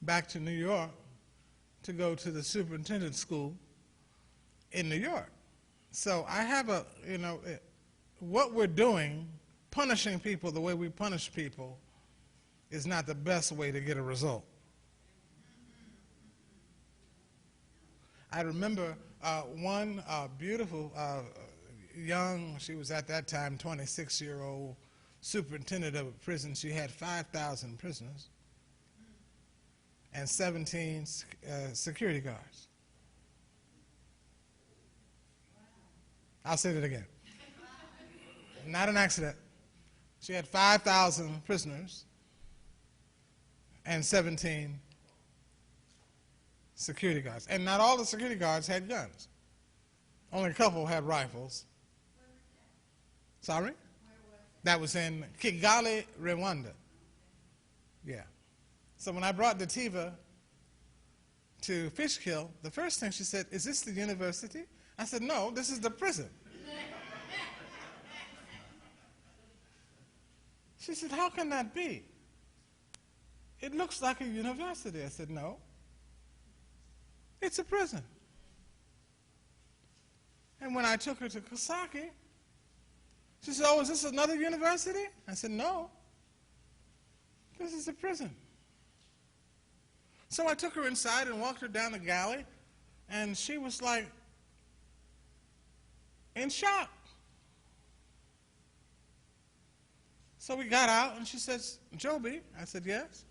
back to New York to go to the superintendent school in New York. So I have a, what we're doing, punishing people the way we punish people, is not the best way to get a result. I remember one beautiful young, she was at that time 26-year-old superintendent of a prison. She had 5,000 prisoners and 17 security guards. I'll say that again. Not an accident. She had 5,000 prisoners and 17 security guards. And not all the security guards had guns. Only a couple had rifles. Sorry? That was in Kigali, Rwanda. Yeah. So when I brought Dativa to Fishkill, the first thing she said, "Is this the university?" I said, "No, this is the prison." She said, "How can that be? It looks like a university." I said, "No, it's a prison." And when I took her to Kosaki, she said, "Oh, is this another university?" I said, "No, this is a prison." So I took her inside and walked her down the galley, and she was like in shock. So we got out, and she says, "Joby," I said, "Yes."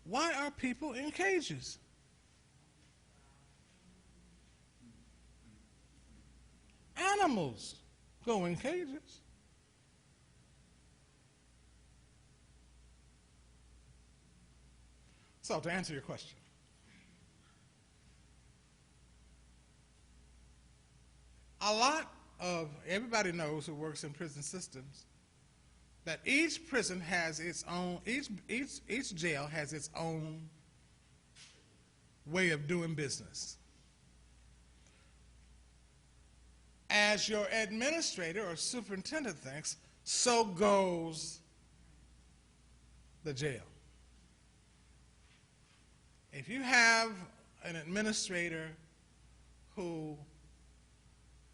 "Why are people in cages?" Animals go in cages. So to answer your question, a lot of everybody knows who works in prison systems that each prison has its own, each jail has its own way of doing business. As your administrator or superintendent thinks, so goes the jail. If you have an administrator who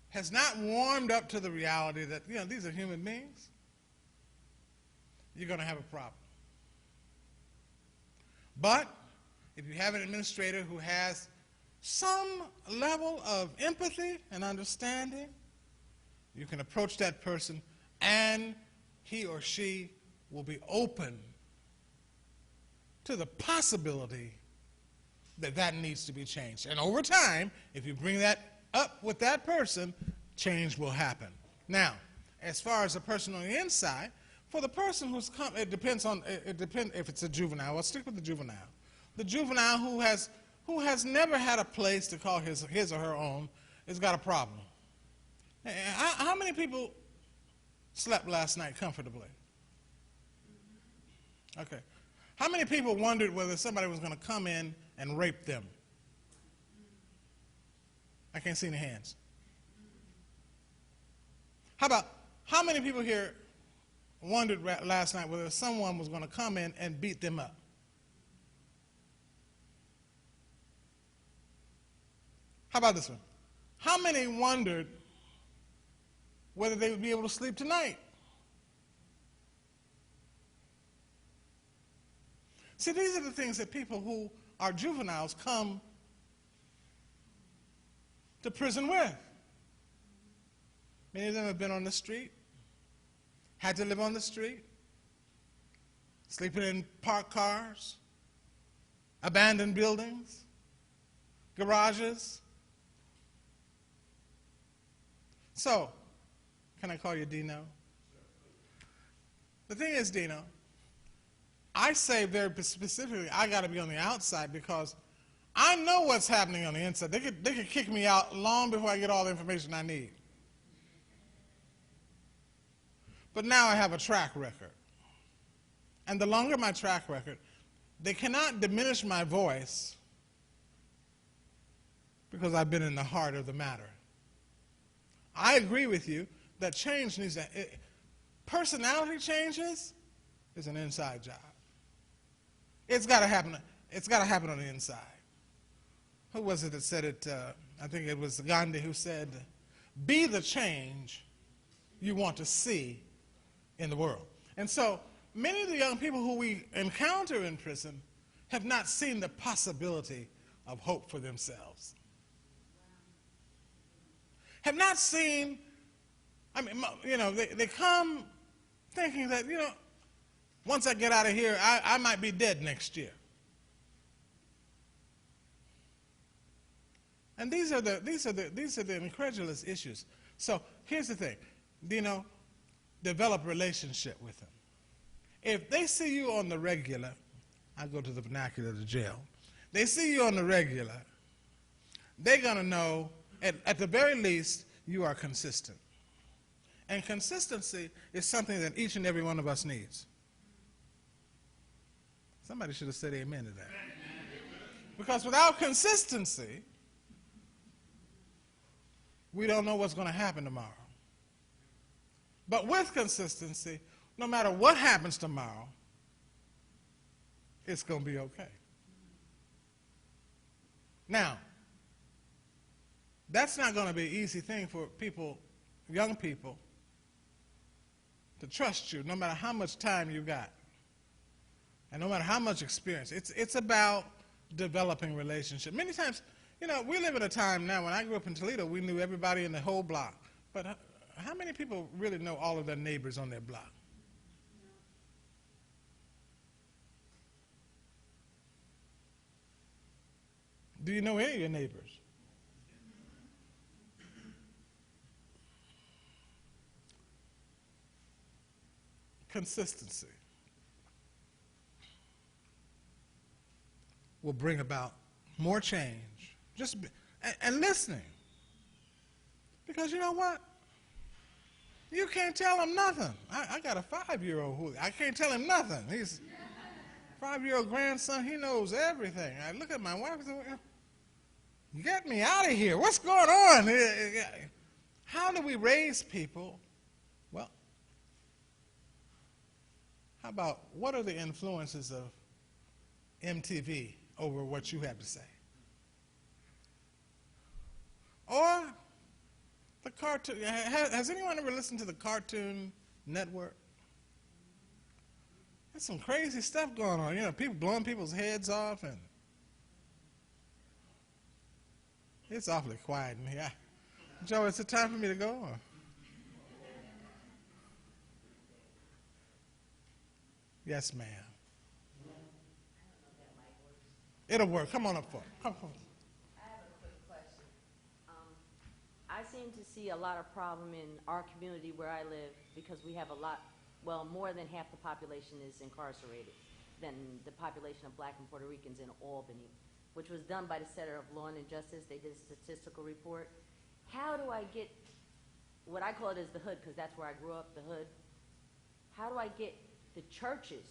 has not warmed up to the reality that, you know, these are human beings, you're going to have a problem. But if you have an administrator who has some level of empathy and understanding, you can approach that person and he or she will be open to the possibility that that needs to be changed. And over time, if you bring that up with that person, change will happen. Now, as far as the person on the inside, for the person who's come, it depends if it's a juvenile. Let's stick with the juvenile. The juvenile who has never had a place to call his or her own has got a problem. How many people slept last night comfortably? Okay. How many people wondered whether somebody was going to come in and rape them? I can't see any hands. How many people here wondered last night whether someone was going to come in and beat them up? How about this one? How many wondered whether they would be able to sleep tonight? See, these are the things that people who are juveniles come to prison with. Many of them have been on the street, had to live on the street, sleeping in parked cars, abandoned buildings, garages. So, can I call you Dino? The thing is, Dino, I say very specifically, I got to be on the outside because I know what's happening on the inside. They could kick me out long before I get all the information I need. But now I have a track record. And the longer my track record, they cannot diminish my voice because I've been in the heart of the matter. I agree with you that change needs to, personality changes is an inside job. It's got to happen. It's got to happen on the inside. Who was it that said it? I think it was Gandhi who said, "Be the change you want to see in the world." And so many of the young people who we encounter in prison have not seen the possibility of hope for themselves. Have not seen, I mean, you know, they come thinking that, you know, once I get out of here, I might be dead next year. And these are the incredulous issues. So here's the thing, Dino, develop a relationship with them. If they see you on the regular, I go to the vernacular of the jail, they see you on the regular, they're going to know, at the very least, you are consistent. And consistency is something that each and every one of us needs. Somebody should have said amen to that. Because without consistency, we don't know what's going to happen tomorrow. But with consistency, no matter what happens tomorrow, it's going to be okay. Now, that's not going to be an easy thing for people, young people, to trust you, no matter how much time you got. And no matter how much experience, it's about developing relationship. Many times, you know, we live in a time now, when I grew up in Toledo, we knew everybody in the whole block. But how many people really know all of their neighbors on their block? Do you know any of your neighbors? Consistency will bring about more change. And listening. Because you know what? You can't tell him nothing. I got a 5-year-old who I can't tell him nothing. He's 5-year-old grandson. He knows everything. I look at my wife and say, "Get me out of here. What's going on?" How do we raise people? Well, how about what are the influences of MTV over what you have to say? Or the cartoon. Has anyone ever listened to the Cartoon Network? There's some crazy stuff going on. You know, people blowing people's heads off, and it's awfully quiet in here. Joe, is it time for me to go? Or? Yes, ma'am. It'll work. Come on up for it. Come on. I have a quick question. I seem to see a lot of problem in our community where I live because we have a lot, well, more than half the population is incarcerated than the population of black and Puerto Ricans in Albany, which was done by the Center of Law and Justice. They did a statistical report. How do I get, what I call it is the hood, because that's where I grew up, the hood. How do I get the churches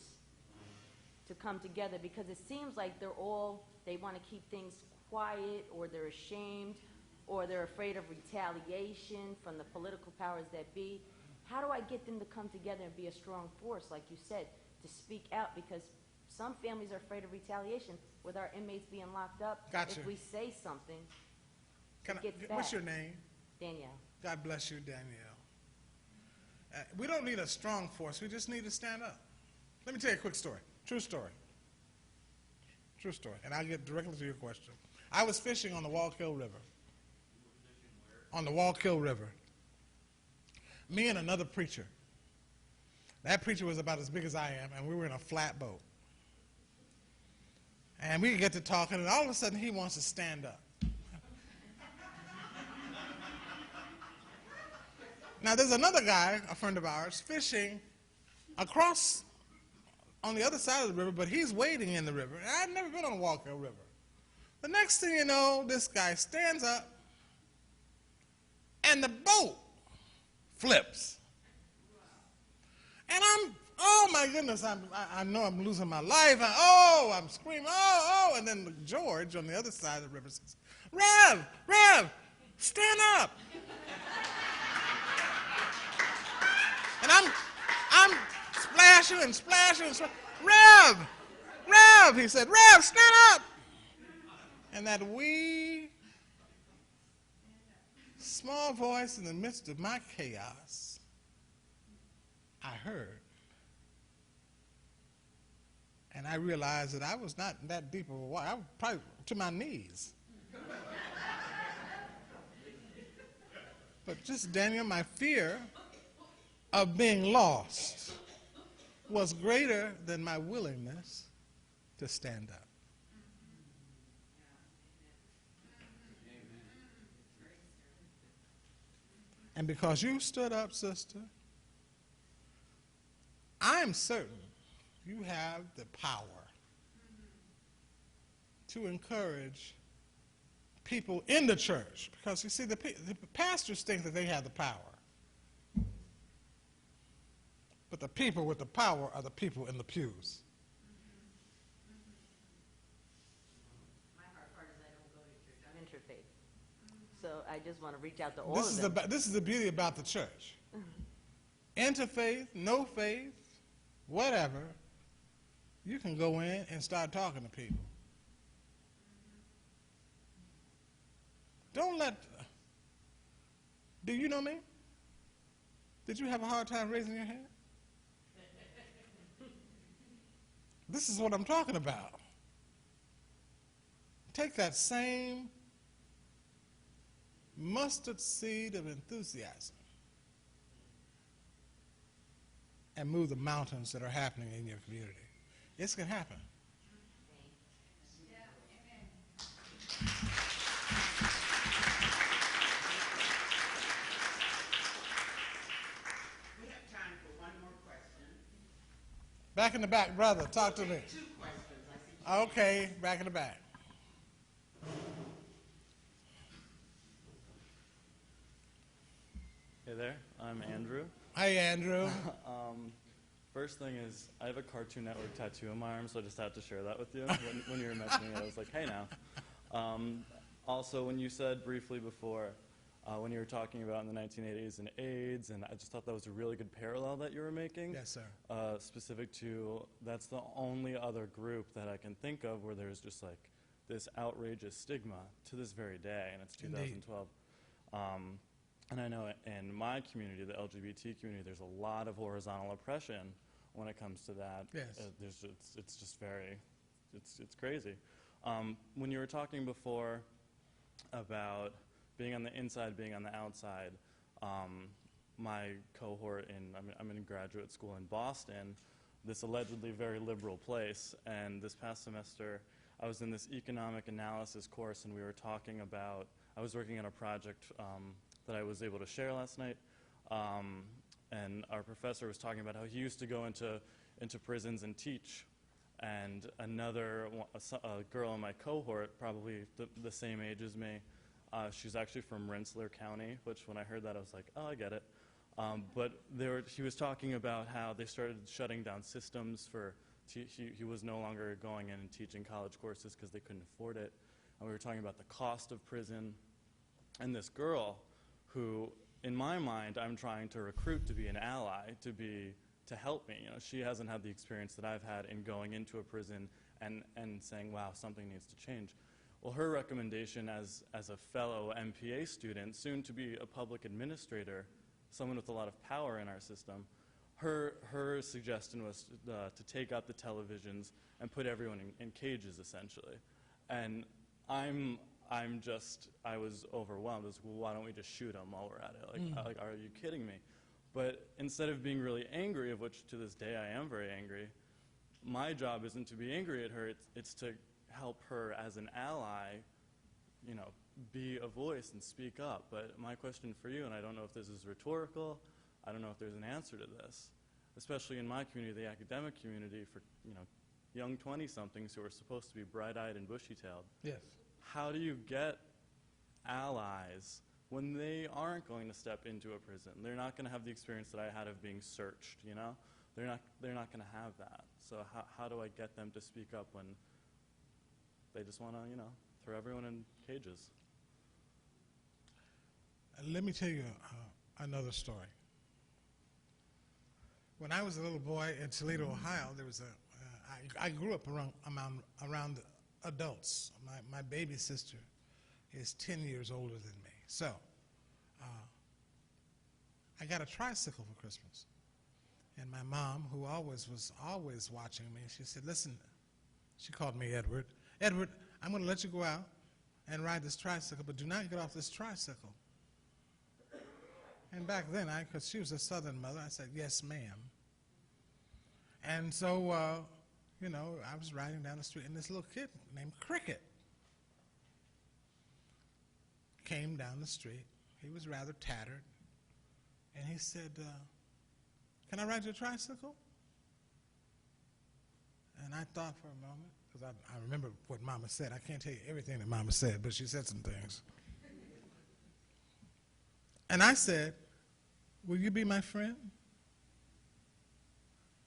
to come together? Because it seems like they want to keep things quiet, or they're ashamed, or they're afraid of retaliation from the political powers that be. How do I get them to come together and be a strong force, like you said, to speak out? Because some families are afraid of retaliation with our inmates being locked up. Gotcha. If we say something, What's your name? Danielle. God bless you, Danielle. We don't need a strong force. We just need to stand up. Let me tell you a quick story. True story. True story. And I'll get directly to your question. I was fishing on the Wallkill River. On the Wallkill River. Me and another preacher. That preacher was about as big as I am, and we were in a flatboat. And we get to talking, and all of a sudden he wants to stand up. Now, there's another guy, a friend of ours, fishing across on the other side of the river, but he's wading in the river. And I've never been on the Wallkill River. The next thing you know, this guy stands up, and the boat flips. And oh my goodness, I know I'm losing my life. I'm screaming, and then George on the other side of the river says, Rev, stand up. And I'm splashing and splashing and splashing. Rev, he said, Rev, stand up. And that wee, small voice in the midst of my chaos, I heard. And I realized that I was not that deep of a water. I was probably to my knees. But just, Daniel, my fear of being lost was greater than my willingness to stand up. And because you stood up, sister, I am certain you have the power to encourage people in the church. Because you see, the pastors think that they have the power. But the people with the power are the people in the pews. My hard part is I don't go to church. I'm interfaith. So I just want to reach out to all of them. This is the beauty about the church. Interfaith, no faith, whatever, you can go in and start talking to people. Don't let, do you know me? Did you have a hard time raising your hand? This is what I'm talking about. Take that same mustard seed of enthusiasm and move the mountains that are happening in your community. This can happen. We have time for one more question. Back in the back, brother, talk to me. Two questions. I see two. Okay, back in the back. Hey there, I'm Andrew. Hey, Andrew. First thing is, I have a Cartoon Network tattoo on my arm, so I just had to share that with you. When you were mentioning it, I was like, hey now. Also, when you said briefly before, when you were talking about in the 1980s and AIDS, and I just thought that was a really good parallel that you were making. Yes, sir. Specific to, that's the only other group that I can think of where there's just like this outrageous stigma to this very day, and it's 2012. And I know in my community, the LGBT community, there's a lot of horizontal oppression when it comes to that. Yes. It's just very, it's crazy. When you were talking before about being on the inside, being on the outside, my cohort I'm in graduate school in Boston, this allegedly very liberal place, and this past semester I was in this economic analysis course, and we were talking about, I was working on a project that I was able to share last night, and our professor was talking about how he used to go into prisons and teach, and a girl in my cohort, probably the same age as me, she's actually from Rensselaer County, which when I heard that I was like, oh, I get it. But he was talking about how they started shutting down systems for, he was no longer going in and teaching college courses because they couldn't afford it. And we were talking about the cost of prison. And this girl, who, in my mind, I'm trying to recruit to be an ally, to help me. You know, she hasn't had the experience that I've had in going into a prison and saying, wow, something needs to change. Well, her recommendation as a fellow MPA student, soon to be a public administrator, someone with a lot of power in our system, her suggestion was to take out the televisions and put everyone in cages, essentially. And I was overwhelmed. I was, well, why don't we just shoot them while we're at it? Like, are you kidding me? But instead of being really angry, of which to this day I am very angry, my job isn't to be angry at her, it's to help her as an ally, you know, be a voice and speak up. But my question for you, and I don't know if this is rhetorical, I don't know if there's an answer to this, especially in my community, the academic community, for, you know, young 20-somethings who are supposed to be bright-eyed and bushy-tailed. Yes. How do you get allies when they aren't going to step into a prison? They're not going to have the experience that I had of being searched, you know? They're not going to have that. So how do I get them to speak up when they just want to, you know, throw everyone in cages? Let me tell you another story. When I was a little boy in Toledo, Ohio, there was I grew up around adults. My baby sister is 10 years older than me. So I got a tricycle for Christmas. And my mom, who was always watching me, she said, listen, she called me Edward. Edward, I'm going to let you go out and ride this tricycle, but do not get off this tricycle. And back then, because she was a Southern mother, I said, yes, ma'am. And so, you know, I was riding down the street, and this little kid named Cricket came down the street. He was rather tattered, and he said, can I ride your tricycle? And I thought for a moment, because I remember what Mama said. I can't tell you everything that Mama said, but she said some things. And I said, will you be my friend?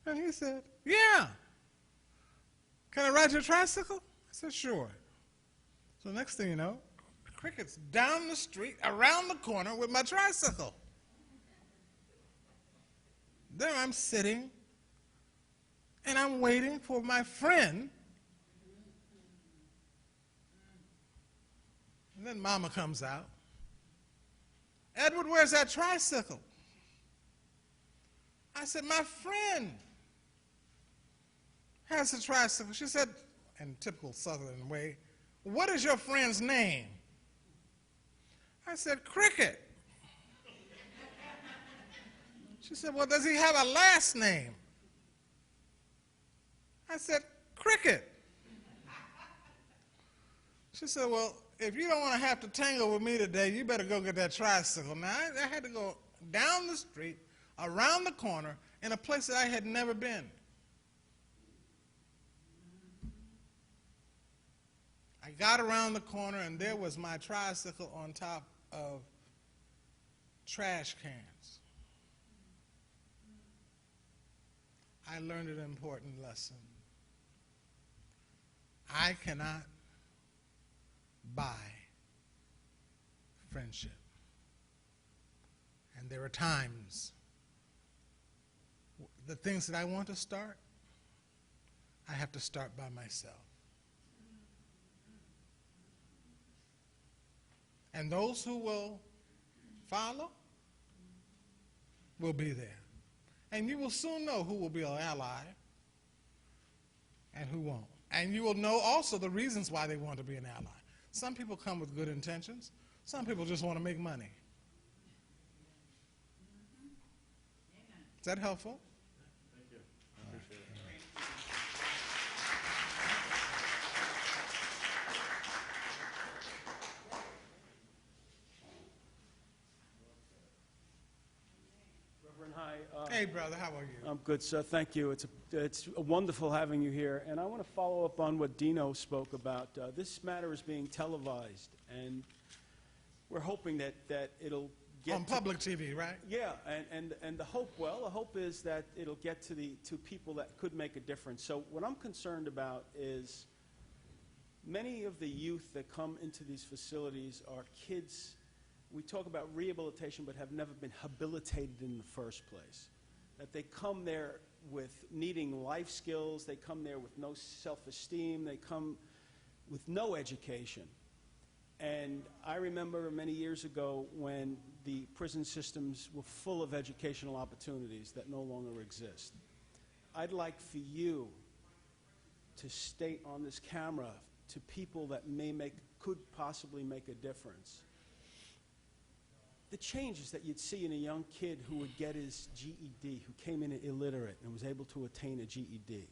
And he said, yeah. Can I ride your tricycle? I said, sure. So next thing you know, Cricket's down the street, around the corner with my tricycle. There I'm sitting, and I'm waiting for my friend. And then Mama comes out. Edward, where's that tricycle? I said, my friend has a tricycle. She said, in typical Southern way, "What is your friend's name?" I said, "Cricket." She said, "Well, does he have a last name?" I said, "Cricket." She said, "Well, if you don't want to have to tangle with me today, you better go get that tricycle." Now, I had to go down the street, around the corner, in a place that I had never been. I got around the corner, and there was my tricycle on top of trash cans. I learned an important lesson. I cannot buy friendship. And there are times, the things that I want to start, I have to start by myself. And those who will follow will be there. And you will soon know who will be an ally and who won't. And you will know also the reasons why they want to be an ally. Some people come with good intentions. Some people just want to make money. Is that helpful? Thank you. I appreciate it. Reverend, hi. Hey, brother, how are you? I'm good, sir. Thank you. It's wonderful having you here. And I want to follow up on what Dino spoke about. This matter is being televised, and we're hoping that it'll get on public TV, right? Yeah, and the hope is that it'll get to people that could make a difference. So what I'm concerned about is many of the youth that come into these facilities are kids. We talk about rehabilitation, but have never been habilitated in the first place. That they come there with needing life skills, they come there with no self-esteem, they come with no education. And I remember many years ago when the prison systems were full of educational opportunities that no longer exist. I'd like for you to state on this camera to people that could possibly make a difference, the changes that you'd see in a young kid who would get his GED, who came in illiterate and was able to attain a GED.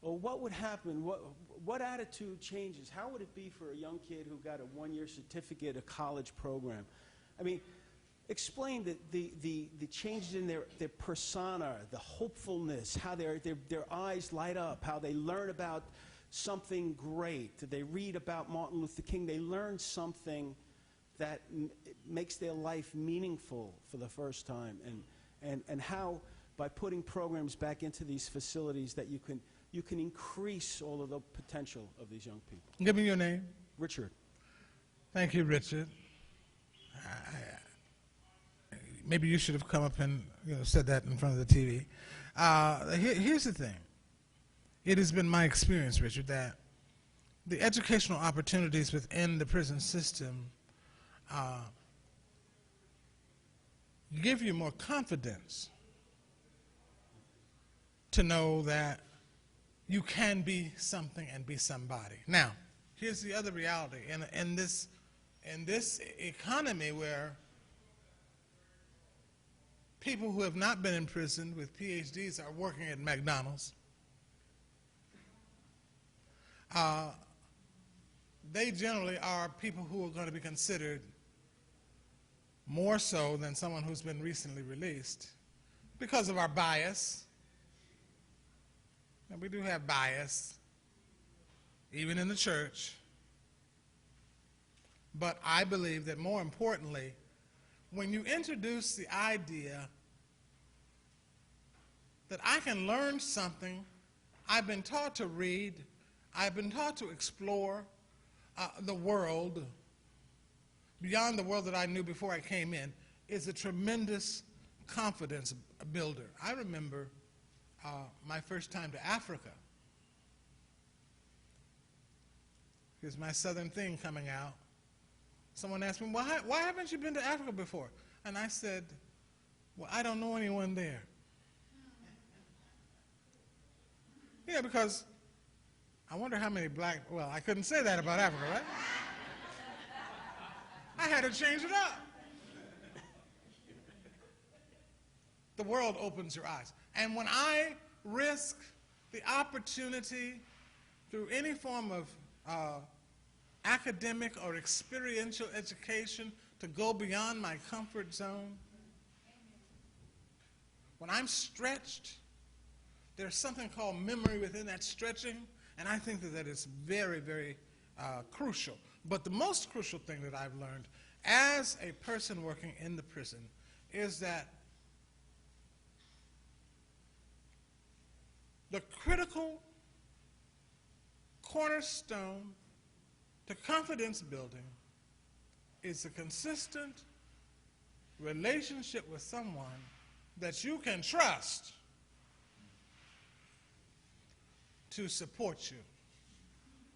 Or what would happen, what attitude changes? How would it be for a young kid who got a one-year certificate, a college program? I mean, explain the changes in their persona, the hopefulness, how their eyes light up, how they learn about something great. They read about Martin Luther King. They learn something that makes their life meaningful for the first time, and how by putting programs back into these facilities that you can increase all of the potential of these young people. Give me your name. Richard. Thank you, Richard. Maybe you should have come up and said that in front of the TV. Here's the thing. It has been my experience, Richard, that the educational opportunities within the prison system give you more confidence to know that you can be something and be somebody. Now, here's the other reality. In this economy where people who have not been in prison with PhDs are working at McDonald's, they generally are people who are going to be considered more so than someone who's been recently released because of our bias. And we do have bias, even in the church. But I believe that more importantly, when you introduce the idea that I can learn something, I've been taught to read, I've been taught to explore the world beyond the world that I knew before I came in, is a tremendous confidence builder. I remember my first time to Africa. Here's my southern thing coming out. Someone asked me, why haven't you been to Africa before? And I said, well, I don't know anyone there. Yeah, because I wonder how many black, well, I couldn't say that about Africa, right? I had to change it up. The world opens your eyes. And when I risk the opportunity through any form of academic or experiential education to go beyond my comfort zone, when I'm stretched, there's something called memory within that stretching, and I think that is very, very crucial. But the most crucial thing that I've learned as a person working in the prison is that the critical cornerstone to confidence building is a consistent relationship with someone that you can trust to support you,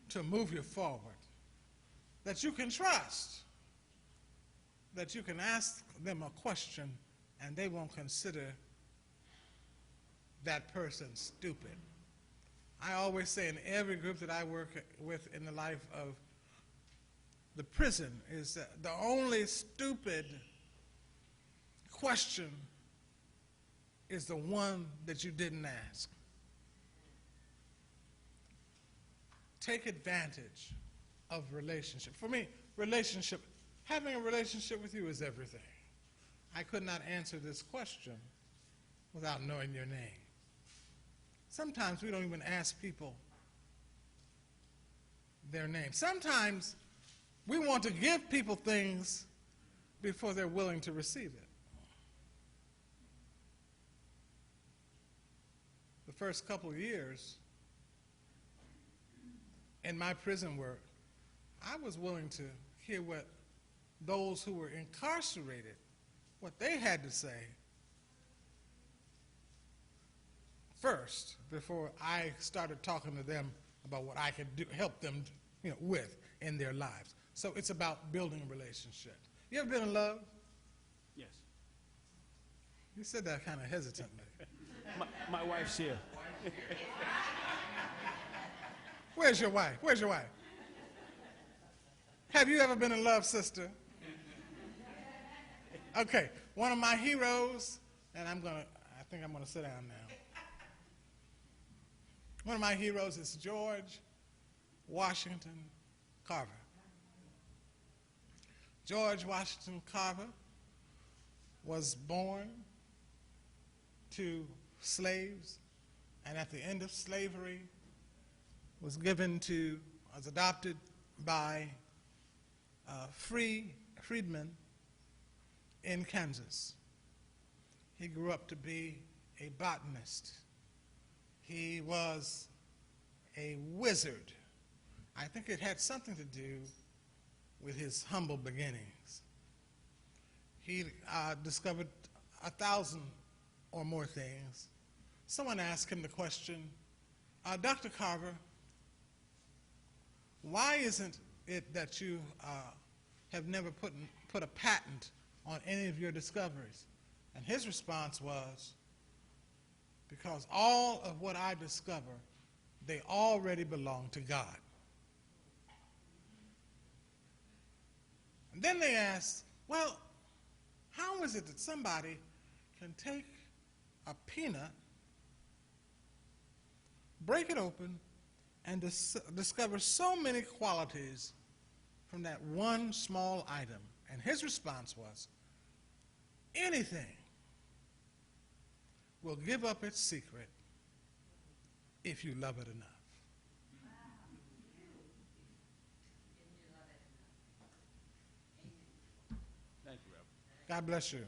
to move you forward, that you can trust, that you can ask them a question and they won't consider that person stupid. I always say in every group that I work with in the life of the prison is that the only stupid question is the one that you didn't ask. Take advantage of relationship. For me, relationship, having a relationship with you is everything. I could not answer this question without knowing your name. Sometimes we don't even ask people their name. Sometimes we want to give people things before they're willing to receive it. The first couple of years in my prison work, I was willing to hear what those who were incarcerated, what they had to say first before I started talking to them about what I could do, help them with in their lives. So it's about building a relationship. You ever been in love? Yes. You said that kind of hesitantly. My wife's here. Where's your wife? Where's your wife? Have you ever been in love, sister? Okay, one of my heroes, and I think I'm gonna sit down now. One of my heroes is George Washington Carver. George Washington Carver was born to slaves, and at the end of slavery was adopted by freedmen in Kansas. He grew up to be a botanist. He was a wizard. I think it had something to do with his humble beginnings. He discovered 1,000 or more things. Someone asked him the question, Dr. Carver, why isn't it that you have never put a patent on any of your discoveries? And his response was, because all of what I discover, they already belong to God. And then they asked, well, how is it that somebody can take a peanut, break it open, and discover so many qualities from that one small item? And his response was, anything will give up its secret if you love it enough. Thank you, Reverend. God bless you.